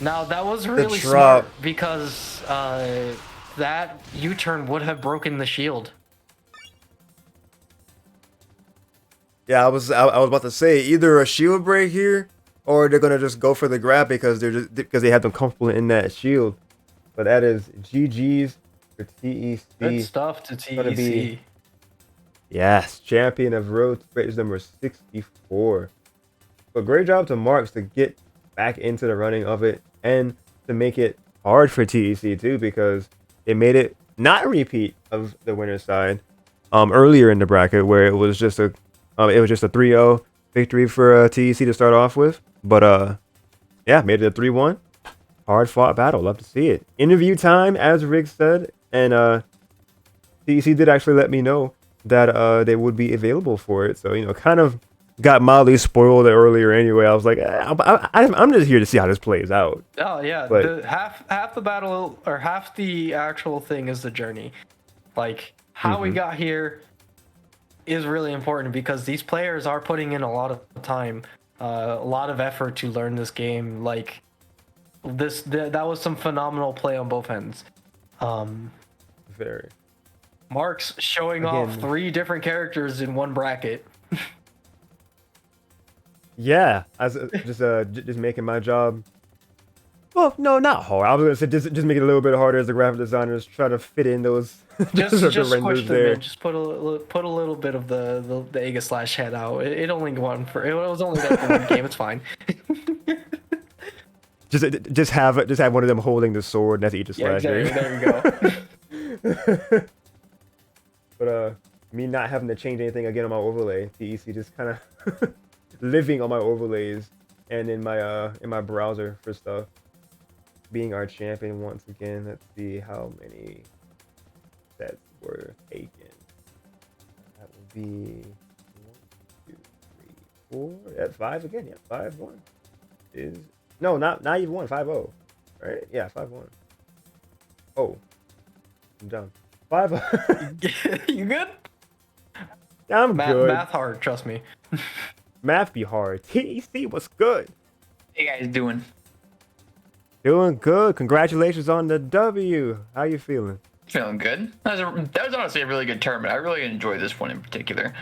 Now that was really smart because that U-turn would have broken the shield. Yeah, I was about to say either a shield break here, or they're gonna just go for the grab because they have them comfortable in that shield. But that is GG's for TEC. Good stuff to TEC. Yes, champion of road stage number 64. But great job to Marx to get back into the running of it and to make it hard for TEC too, because it made it not a repeat of the winner's side earlier in the bracket where it was just a 3-0 victory for TEC to start off with. But yeah, made it a 3-1. Hard fought battle. Love to see it. Interview time, as Rick said, and TEC did actually let me know that they would be available for it. So, you know, kind of got mildly spoiled earlier anyway. I was like, I'm just here to see how this plays out. Oh yeah, but half the battle or half the actual thing is the journey. Like how we got here is really important because these players are putting in a lot of time, a lot of effort to learn this game. Like that was some phenomenal play on both ends. Very. Marx showing off 3 different characters in one bracket. Yeah, just making my job. Well, no, not hard. I was gonna say just make it a little bit harder as the graphic designers try to fit in those. just squish them in. Just put a little bit of the Aegis / head out. It was only there for one game. It's fine. just have one of them holding the sword. And that's Aegis / exactly. There you go. But me not having to change anything again on my overlay, TEC just kind of living on my overlays and in my browser for stuff. Being our champion once again. Let's see how many sets were taken. That would be 1, 2, 3, 4. That's 5 again. Yeah, 5-1 is not even 1. 5-0, right? Yeah, 5-1. Oh, I'm done. 5. You good? I'm good. Math hard, trust me. Math be hard. TEC, what's good? Hey guys, doing? Doing good. Congratulations on the W. How you feeling? Feeling good. That was honestly a really good tournament. I really enjoyed this one in particular.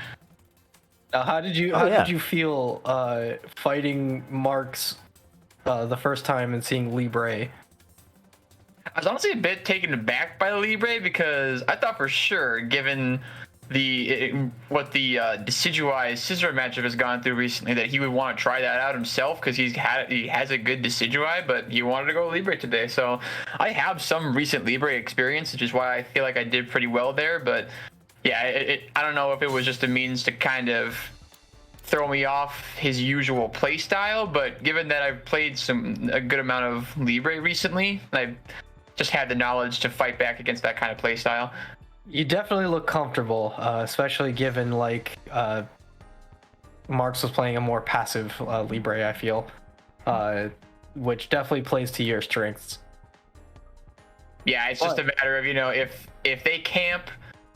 How did you feel fighting Marx the first time and seeing Libre? I was honestly a bit taken aback by Libre because I thought for sure, given what the Decidueye Scizor matchup has gone through recently, that he would want to try that out himself because he has a good Decidueye, but he wanted to go Libre today. So I have some recent Libre experience, which is why I feel like I did pretty well there. But yeah, I don't know if it was just a means to kind of throw me off his usual play style, but given that I've played a good amount of Libre recently, I've just had the knowledge to fight back against that kind of play style. You definitely look comfortable, especially given like Marx was playing a more passive Libre, I feel, which definitely plays to your strengths. Yeah, it's just a matter of, you know, if they camp,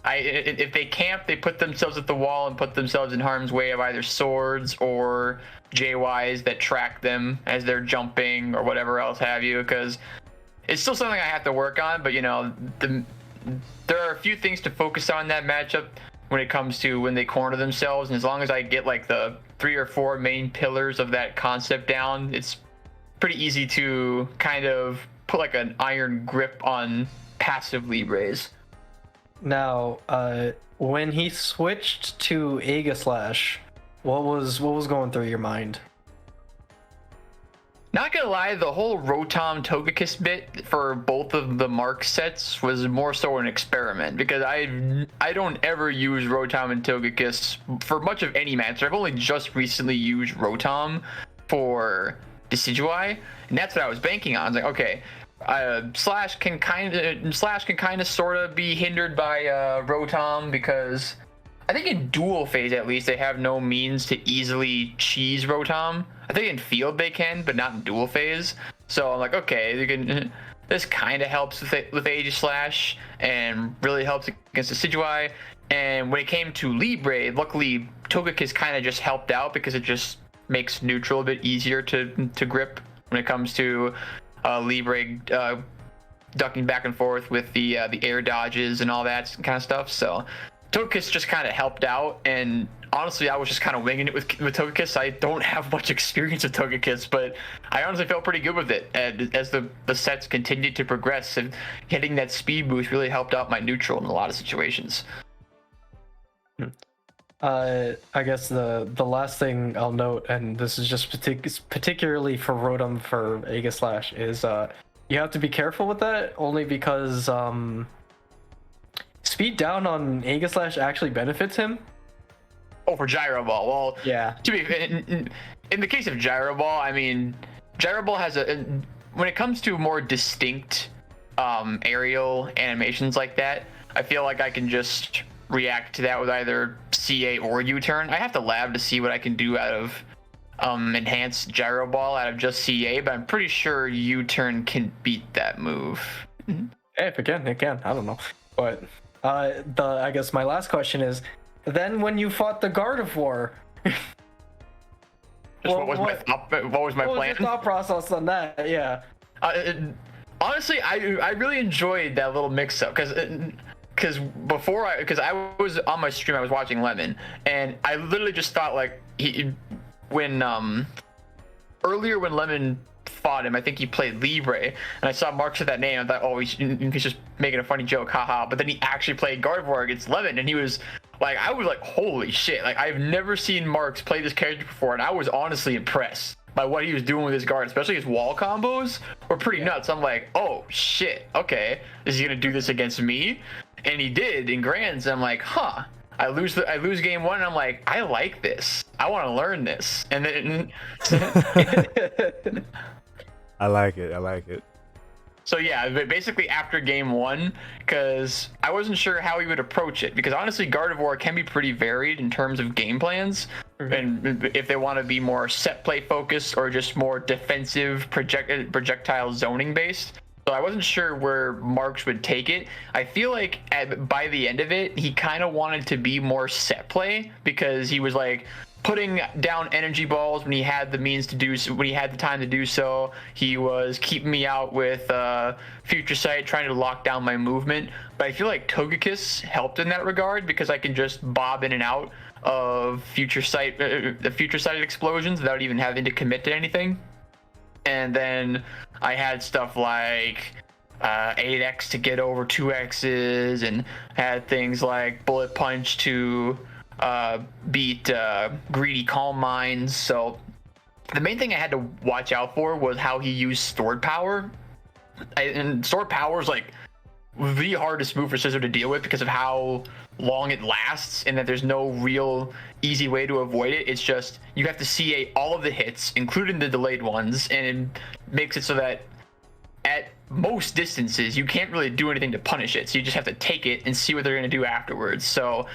they put themselves at the wall and put themselves in harm's way of either swords or JYs that track them as they're jumping or whatever else have you, because it's still something I have to work on. But, you know, there are a few things to focus on in that matchup when it comes to when they corner themselves, and as long as I get like the 3 or 4 main pillars of that concept down, it's pretty easy to kind of put like an iron grip on passive Libres. Now, when he switched to Aegislash, what was going through your mind? Not gonna lie, the whole Rotom Togekiss bit for both of the Mark sets was more so an experiment, because I don't ever use Rotom and Togekiss for much of any match. I've only just recently used Rotom for Decidueye, and that's what I was banking on. I was like, okay, Slash can kind of sort of be hindered by Rotom, because I think in dual phase at least they have no means to easily cheese Rotom. I think in field they can, but not in dual phase. So I'm like, okay, this kind of helps with Aegislash and really helps against Decidueye. And when it came to Libre, luckily Togekiss kind of just helped out, because it just makes neutral a bit easier to grip when it comes to Libre ducking back and forth with the air dodges and all that kind of stuff. So Togekiss just kind of helped out, and honestly, I was just kind of winging it with Togekiss. I don't have much experience with Togekiss, but I honestly felt pretty good with it. And as the sets continued to progress, and hitting that speed boost really helped out my neutral in a lot of situations. I guess the last thing I'll note, and this is just particularly for Rotom for Aegislash, is you have to be careful with that, only because speed down on Aegislash actually benefits him. Oh, for Gyro Ball. Well, yeah. To be in the case of Gyro Ball, I mean, Gyro Ball has when it comes to more distinct aerial animations like that, I feel like I can just react to that with either CA or U-turn. I have to lab to see what I can do out of enhanced Gyro Ball out of just CA, but I'm pretty sure U-turn can beat that move. Hey, if it can, I don't know. But I guess my last question is, then when you fought the Gardevoir, what was my plan? What was your thought process on that? Yeah. Honestly, I really enjoyed that little mix-up, because I was on my stream, I was watching Lemon, and I literally just thought, like, earlier when Lemon fought him, I think he played Libre, and I saw Marx with that name. I thought, oh, he's just making a funny joke, haha. But then he actually played Gardevoir against Lemon, and he was like, I was like, holy shit! Like, I've never seen Marx play this character before, and I was honestly impressed by what he was doing with his guard, especially his wall combos were pretty nuts. I'm like, oh shit, okay, is he gonna do this against me? And he did in Grands. I'm like, huh. I lose game 1, and I'm like, I like this. I want to learn this. And then I like it. So yeah, basically after game 1, because I wasn't sure how he would approach it, because honestly Gardevoir can be pretty varied in terms of game plans, and if they want to be more set play focused or just more defensive projectile zoning based. So I wasn't sure where Marx would take it. I feel like by the end of it, he kind of wanted to be more set play, because he was like putting down energy balls when he had the means to do so, when he had the time to do so. He was keeping me out with Future Sight, trying to lock down my movement. But I feel like Togekiss helped in that regard, because I can just bob in and out of Future Sight, the Future Sighted explosions without even having to commit to anything. And then I had stuff like 8x to get over 2x's, and had things like Bullet Punch to beat Greedy Calm Minds. So the main thing I had to watch out for was how he used Stored Power. And Stored Power is like the hardest move for Scissor to deal with because of how long it lasts and that there's no real easy way to avoid it. It's just you have to CA all of the hits, including the delayed ones, and it makes it so that at most distances you can't really do anything to punish it. So you just have to take it and see what they're going to do afterwards. So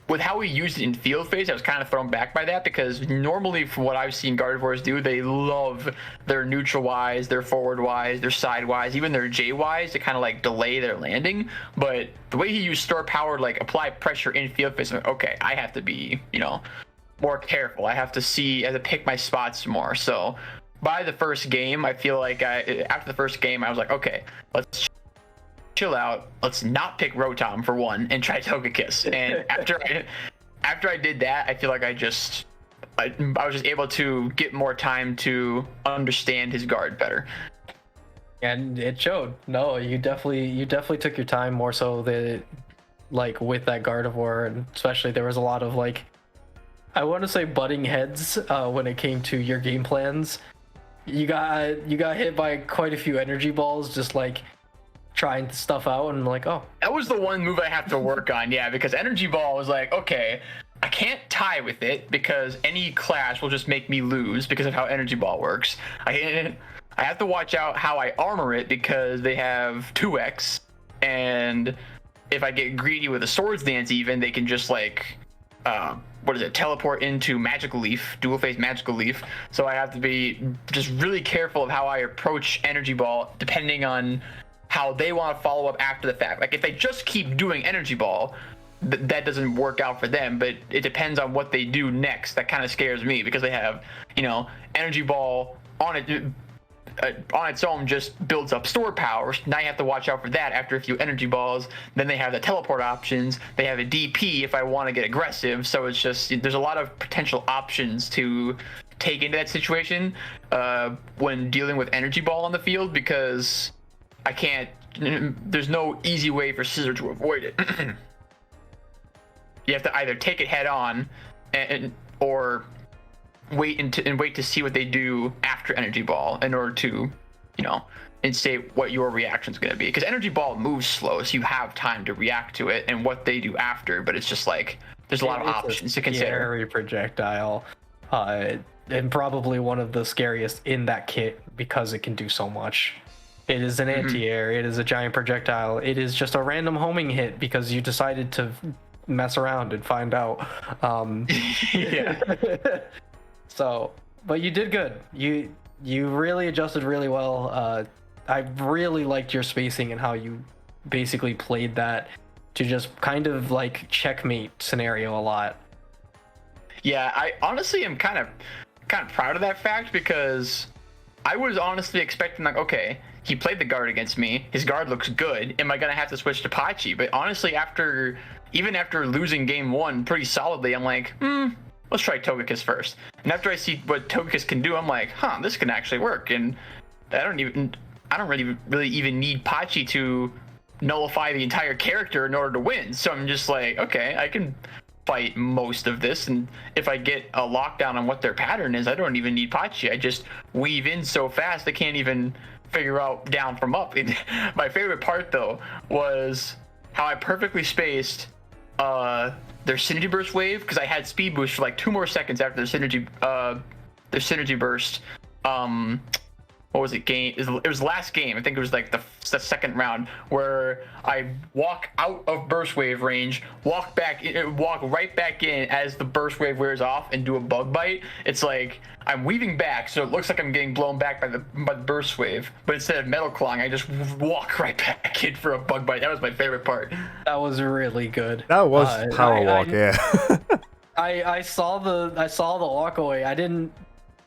with how we used it in field phase, I was kind of thrown back by that because normally from what I've seen Gardevoirs do, they love their neutral Ys, their forward Ys, their side Ys, even their J Ys to kind of like delay their landing. But the way he used store power to like apply pressure in field phase, I'm like, okay, I have to be, more careful. I have to pick my spots more. So by the first game, I feel like after the first game, I was like, okay, let's chill out. Let's not pick Rotom for one and try Togekiss. And after I did that, I feel like I was just able to get more time to understand his guard better. And it showed. No, you definitely took your time more so that like with that Gardevoir, and especially there was a lot of like, I want to say butting heads when it came to your game plans. You got hit by quite a few energy balls just like trying stuff out, and like, oh, that was the one move I have to work on. Yeah, because energy ball was like, okay, I can't tie with it because any clash will just make me lose because of how energy ball works. I have to watch out how I armor it because they have 2x, and if I get greedy with a swords dance, even they can just like teleport into magical leaf, dual phase magical leaf. So I have to be just really careful of how I approach energy ball depending on how they want to follow up after the fact. Like if they just keep doing energy ball, that doesn't work out for them, but it depends on what they do next. That kind of scares me because they have, energy ball on its own just builds up store power. Now you have to watch out for that after a few energy balls. Then they have the teleport options. They have a DP if I want to get aggressive. So it's just, there's a lot of potential options to take into that situation when dealing with energy ball on the field, because there's no easy way for Scissor to avoid it. You have to either take it head on or wait to see what they do after energy ball in order to, instate what your reaction is going to be. Because energy ball moves slow, so you have time to react to it and what they do after. But it's just like there's a lot of options to consider. Scary projectile, and probably one of the scariest in that kit because it can do so much. It is an anti-air. It is a giant projectile. It is just a random homing hit because you decided to mess around and find out. Yeah. So, but you did good. You really adjusted really well. I really liked your spacing and how you basically played that to just kind of like checkmate scenario a lot. Yeah, I honestly am kind of proud of that fact because I was honestly expecting like, okay, he played the guard against me. His guard looks good. Am I gonna have to switch to Pachi? But honestly, even after losing game one pretty solidly, I'm like, let's try Togekiss first. And after I see what Togekiss can do, I'm like, this can actually work. And I don't really even need Pachi to nullify the entire character in order to win. So I'm just like, okay, I can fight most of this, and if I get a lockdown on what their pattern is, I don't even need Pachi. I just weave in so fast I can't even figure out down from up. My favorite part though was how I perfectly spaced their synergy burst wave, because I had speed boost for like 2 more seconds after their synergy burst. What was it? It was last game. I think it was like the second round where I walk out of burst wave range, walk right back in as the burst wave wears off, and do a bug bite. It's like I'm weaving back, so it looks like I'm getting blown back by the burst wave. But instead of metal clawing, I just walk right back in for a bug bite. That was my favorite part. That was really good. That was power walk, yeah. I saw the walk away. I didn't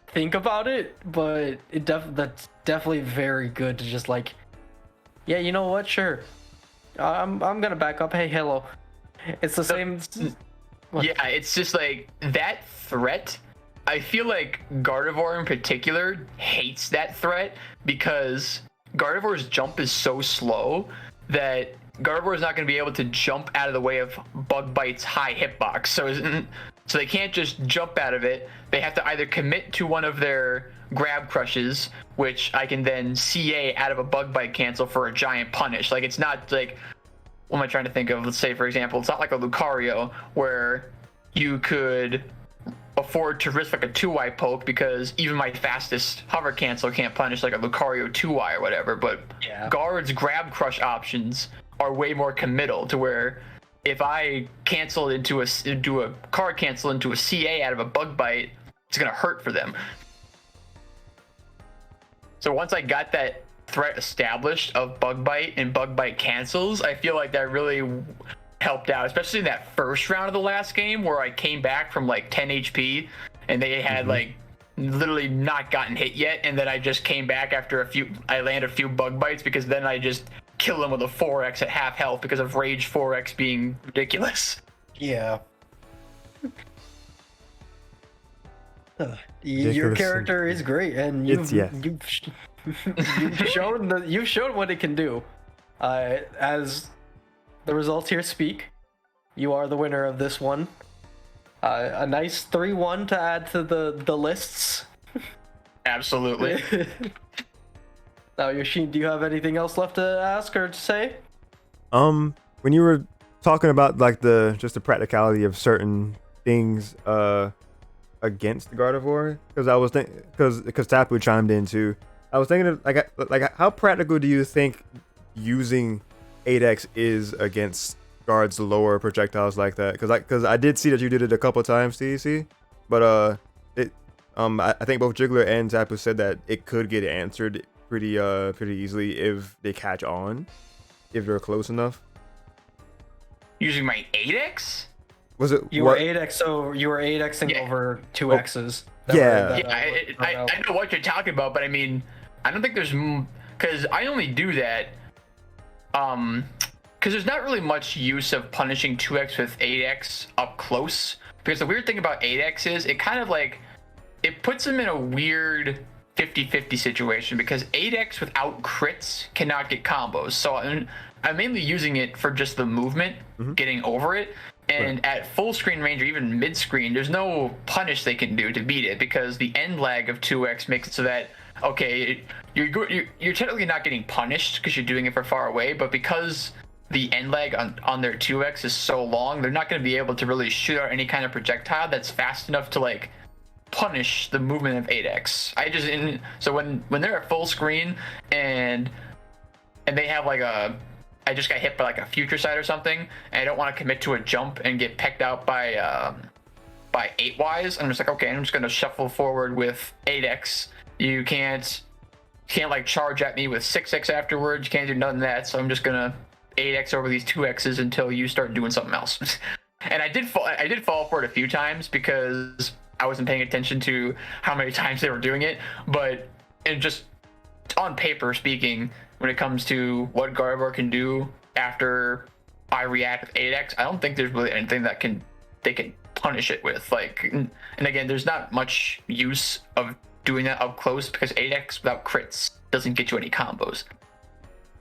think about it, but that's definitely very good to just like, yeah, you know what, sure, I'm gonna back up. Hey, hello. It's the same. Yeah, it's just like that threat. I feel like Gardevoir in particular hates that threat because Gardevoir's jump is so slow that Gardevoir is not going to be able to jump out of the way of Bug Bite's high hitbox. So they can't just jump out of it. They have to either commit to one of their grab crushes, which I can then CA out of a bug bite cancel for a giant punish. Like, it's not like, what am I trying to think of? Let's say, for example, it's not like a Lucario where you could afford to risk like a 2Y poke because even my fastest hover cancel can't punish like a Lucario 2Y or whatever. But guards grab crush options are way more committal to where if I cancel into a card cancel into a CA out of a bug bite, it's gonna hurt for them. So once I got that threat established of bug bite and bug bite cancels, I feel like that really helped out, especially in that first round of the last game where I came back from like 10 HP and they had like literally not gotten hit yet, and then I just came back after I landed a few bug bites because then I just kill them with a 4x at half health because of rage 4x being ridiculous. Yeah. Your character is great, and you've shown what it can do. As the results here speak, you are the winner of this one. A nice 3-1 to add to the lists. Absolutely. Now, Yoshin, do you have anything else left to ask or to say? When you were talking about like just the practicality of certain things against the Gardevoir, because I was thinking, because Tapu chimed in too. I was thinking of like how practical do you think using 8x is against guards lower projectiles like that? Because I did see that you did it a couple times, TEC, but I think both Jiggler and Tapu said that it could get answered pretty easily if they catch on, if they're close enough. Using my 8x? Was it you were 8x? So you were 8xing over 2x's. I know what you're talking about, but I mean, I don't think there's, because I only do that because there's not really much use of punishing 2x with 8x up close, because the weird thing about 8x is it kind of like, it puts them in a weird 50-50 situation, because 8x without crits cannot get combos. So I'm mainly using it for just the movement, getting over it. And at full screen range or even mid screen, there's no punish they can do to beat it, because the end lag of 2x makes it so that, okay, you're technically not getting punished because you're doing it from far away, but because the end lag on their 2x is so long, they're not going to be able to really shoot out any kind of projectile that's fast enough to like punish the movement of 8x. So when they're at full screen and they have like I just got hit by like a future sight or something, and I don't want to commit to a jump and get pecked out by 8Ys. I'm just like, okay, I'm just gonna shuffle forward with 8x. You can't like charge at me with 6x afterwards. You can't do none of that. So I'm just gonna 8x over these 2x's until you start doing something else. And I did fall for it a few times because I wasn't paying attention to how many times they were doing it. But just on paper speaking, when it comes to what Gardevoir can do after I react with 8x, I don't think there's really anything they can punish it with. Like, and again, there's not much use of doing that up close because 8x without crits doesn't get you any combos.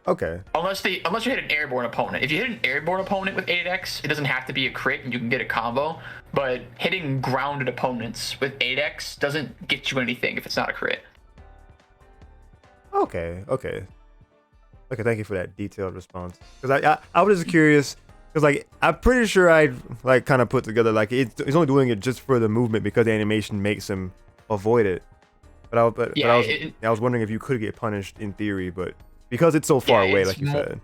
Okay. Unless you hit an airborne opponent. If you hit an airborne opponent with 8x, it doesn't have to be a crit and you can get a combo. But hitting grounded opponents with 8x doesn't get you anything if it's not a crit. Okay, thank you for that detailed response. Because I was just curious, because like I'm pretty sure I like kind of put together like he's only doing it just for the movement because the animation makes him avoid it. But I was wondering if you could get punished in theory, but because it's so far away, like you said.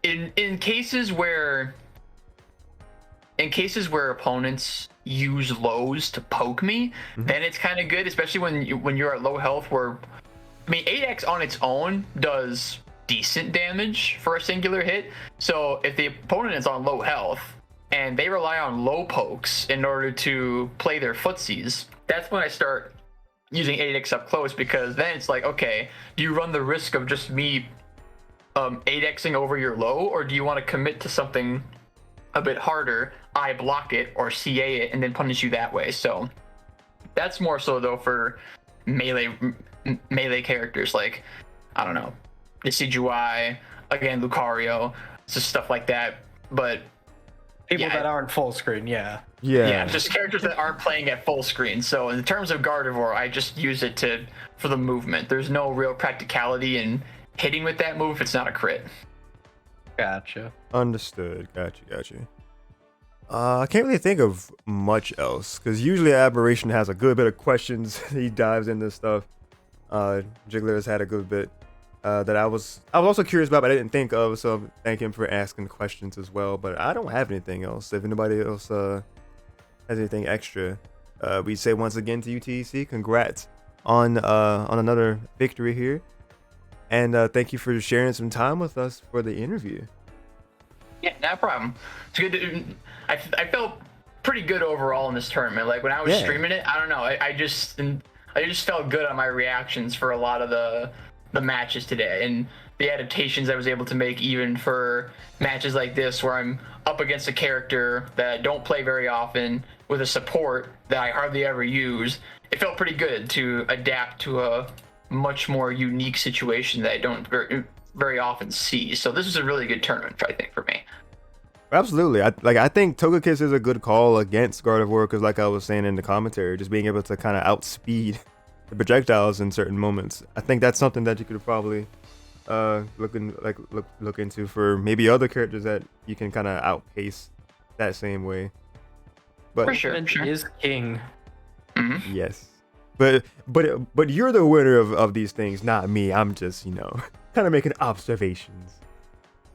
In cases where opponents use lows to poke me, then it's kind of good, especially when you're at low health. Where, I mean, 8x on its own does decent damage for a singular hit. So if the opponent is on low health and they rely on low pokes in order to play their footsies, that's when I start using 8x up close, because then it's like, okay, do you run the risk of just me 8xing over your low, or do you want to commit to something a bit harder, I block it or CA it and then punish you that way? So that's more so though for melee characters like, I don't know, Decidueye, again, Lucario, just stuff like that. But People Yeah, that aren't full screen, yeah. Yeah, just characters that aren't playing at full screen. So in terms of Gardevoir, I just use it for the movement. There's no real practicality in hitting with that move if it's not a crit. Gotcha. Understood. Gotcha. I can't really think of much else because usually Aberration has a good bit of questions. He dives into stuff. Jiggler has had a good bit that I was also curious about, but I didn't think of. So thank him for asking questions as well. But I don't have anything else. If anybody else has anything extra, we say once again to UTC, congrats on another victory here, and thank you for sharing some time with us for the interview. Yeah, no problem. It's good to. I felt pretty good overall in this tournament. Like when I was streaming it, I don't know. I just felt good on my reactions for a lot of the matches today, and the adaptations I was able to make even for matches like this where I'm up against a character that I don't play very often with a support that I hardly ever use. It felt pretty good to adapt to a much more unique situation that I don't very often see. So this was a really good tournament, I think, for me. Absolutely. I think Togekiss is a good call against Gardevoir because, like I was saying in the commentary, just being able to kind of outspeed the projectiles in certain moments. I think that's something that you could probably look into for maybe other characters that you can kind of outpace that same way. But for sure. Is king. Mm-hmm. Yes. But you're the winner of these things, not me. I'm just, kind of making observations.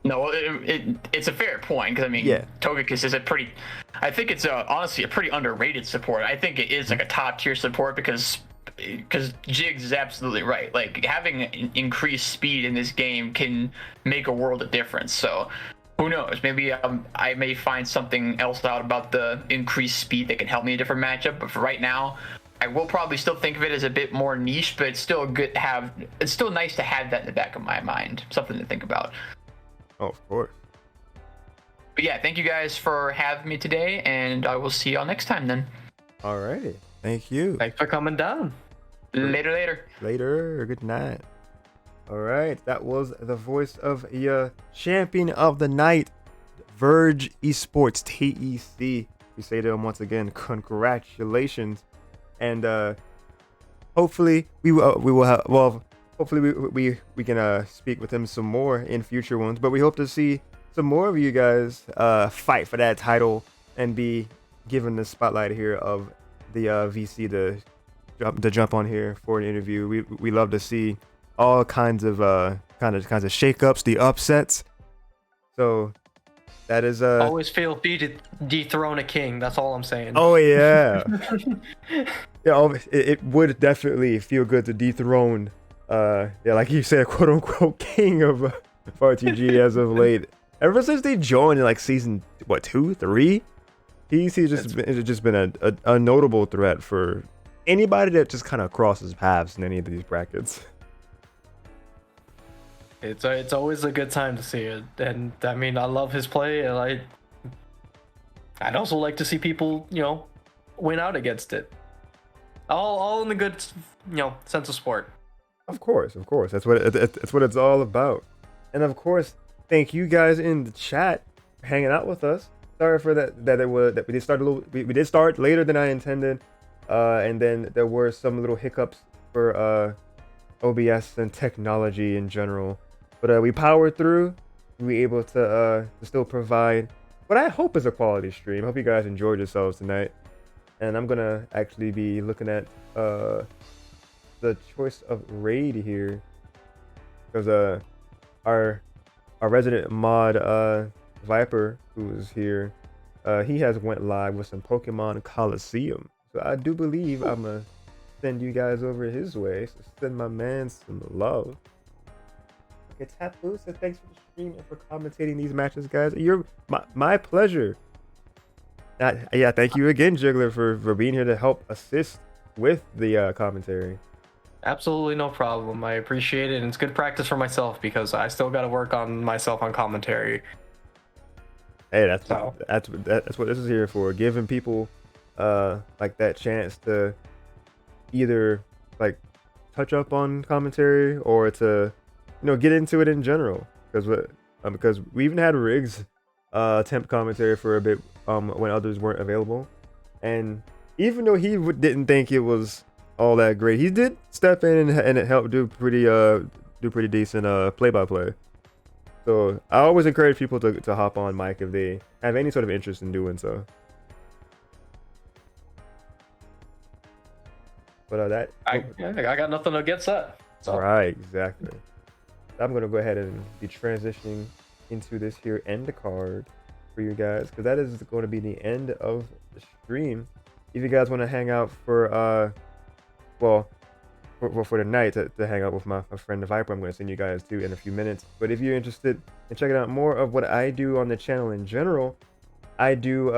No, it's a fair point because I mean, Togekiss is I think it's honestly a pretty underrated support. I think it is like a top tier support because Jigs is absolutely right. Like having increased speed in this game can make a world of difference. So who knows? Maybe I may find something else out about the increased speed that can help me in a different matchup. But for right now, I will probably still think of it as a bit more niche. But it's still good to have. It's still nice to have that in the back of my mind. Something to think about. Oh, of course. But yeah, thank you guys for having me today, and I will see y'all next time then. Alrighty. Thank you. Thanks for coming down. Later. Good night. Alright, that was the voice of your champion of the night, Verge Esports TEC. We say to him once again, congratulations. And hopefully we will have, well, hopefully we can speak with him some more in future ones, but we hope to see some more of you guys fight for that title and be given the spotlight here of the VC to jump on here for an interview. We love to see all kinds of shakeups, the upsets. So that is always feel free to dethrone a king. That's all I'm saying. Oh yeah. Yeah, it would definitely feel good to dethrone like you said, quote unquote king of RTG as of late. Ever since they joined in like season 2, 3, he's just been a notable threat for anybody that just kind of crosses paths in any of these brackets. It's always a good time to see it, and I mean I love his play, and I'd also like to see people win out against it. All in the good sense of sport. Of course. That's what it's all about. And of course, thank you guys in the chat for hanging out with us. Sorry for that we did start later than I intended, and then there were some little hiccups for OBS and technology in general. But we powered through. We were able to still provide what I hope is a quality stream. I hope you guys enjoyed yourselves tonight. And I'm gonna actually be looking at the choice of raid here because our resident mod Viper, who is here, he has went live with some Pokemon Coliseum, so I do believe I'm gonna send you guys over his way. So send my man some love. Okay, Tapu said thanks for the stream and for commentating these matches, guys. You're my pleasure. Yeah, thank you again, Jiggler, for being here to help assist with the commentary. Absolutely no problem. I appreciate it, and it's good practice for myself because I still got to work on myself on commentary. Hey, that's what this is here for, giving people like that chance to either like touch up on commentary or to get into it in general, because we even had Riggs attempt commentary for a bit when others weren't available, and even though he didn't think it was all that great, he did step in and it helped do pretty decent play-by-play. So I always encourage people to hop on mic if they have any sort of interest in doing so. But I got nothing against that. So. right, exactly. I'm gonna go ahead and be transitioning into this here end card for you guys, because that is going to be the end of the stream. If you guys want to hang out for for the night to hang out with my friend the Viper, I'm going to send you guys to in a few minutes. But if you're interested in checking out more of what I do on the channel in general, I do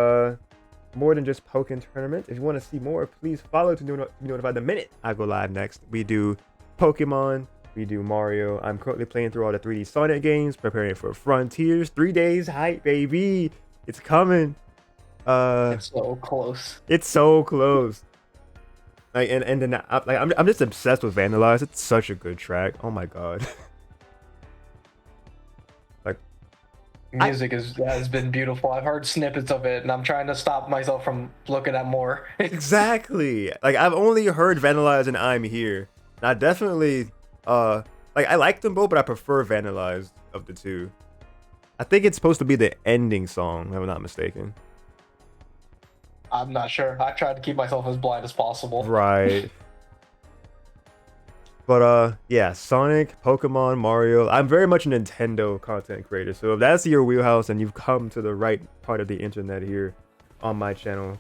more than just Pokken tournaments. If you want to see more, please follow to be notified the minute I go live next. We do Pokemon, we do Mario. I'm currently playing through all the 3D Sonic games, preparing for Frontiers. 3 days hype, baby. It's coming. It's so close. It's so close. Like and then I'm just obsessed with Vandalize. It's such a good track. Oh my god. Like Music has been beautiful. I've heard snippets of it, and I'm trying to stop myself from looking at more. exactly. Like I've only heard Vandalize and I'm Here. And I definitely like I like them both, but I prefer Vandalize of the two. I think it's supposed to be the ending song, if I'm not mistaken. I'm not sure. I tried to keep myself as blind as possible. Right. But yeah, Sonic, Pokemon, Mario. I'm very much a Nintendo content creator, so if that's your wheelhouse and you've come to the right part of the internet here on my channel.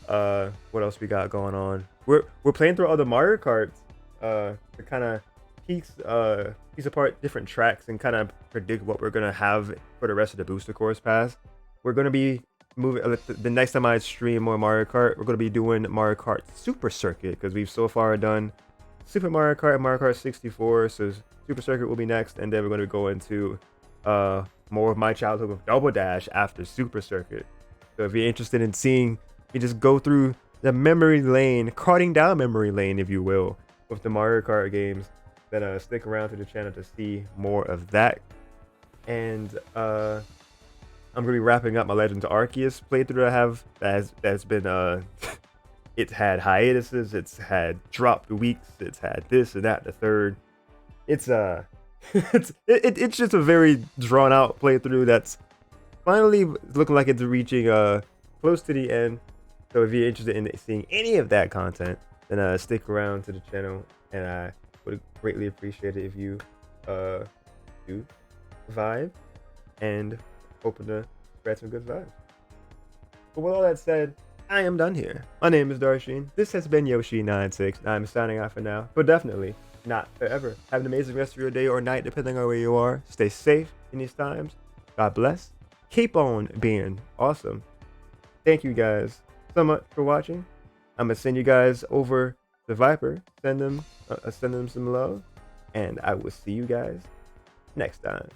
What else we got going on? We're playing through all the Mario Karts to kind of piece apart different tracks and kind of predict what we're gonna have for the rest of the Booster Course Pass. We're gonna be moving the next time I stream more Mario Kart. We're gonna be doing Mario Kart Super Circuit, because we've so far done Super Mario Kart and Mario Kart 64. So Super Circuit will be next, and then we're gonna go into more of my childhood with Double Dash after Super Circuit. So if you're interested in seeing me just go through the memory lane, karting down memory lane, if you will, with the Mario Kart games, then stick around to the channel to see more of that. And I'm gonna be wrapping up my Legends Arceus playthrough that I have. That's been it's had hiatuses, it's had dropped weeks, it's had this and that, the third. It's it's just a very drawn out playthrough that's finally looking like it's reaching close to the end. So if you're interested in seeing any of that content, then stick around to the channel, and I would greatly appreciate it if you do vibe and hoping to spread some good vibes. But with all that said, I am done here. My name is Darsheen. This has been Yoshi96. I'm signing off for now, but definitely not forever. Have an amazing rest of your day or night, depending on where you are. Stay safe in these times. God bless. Keep on being awesome. Thank you guys so much for watching. I'm gonna send you guys over to Viper. Send them some love, and I will see you guys next time.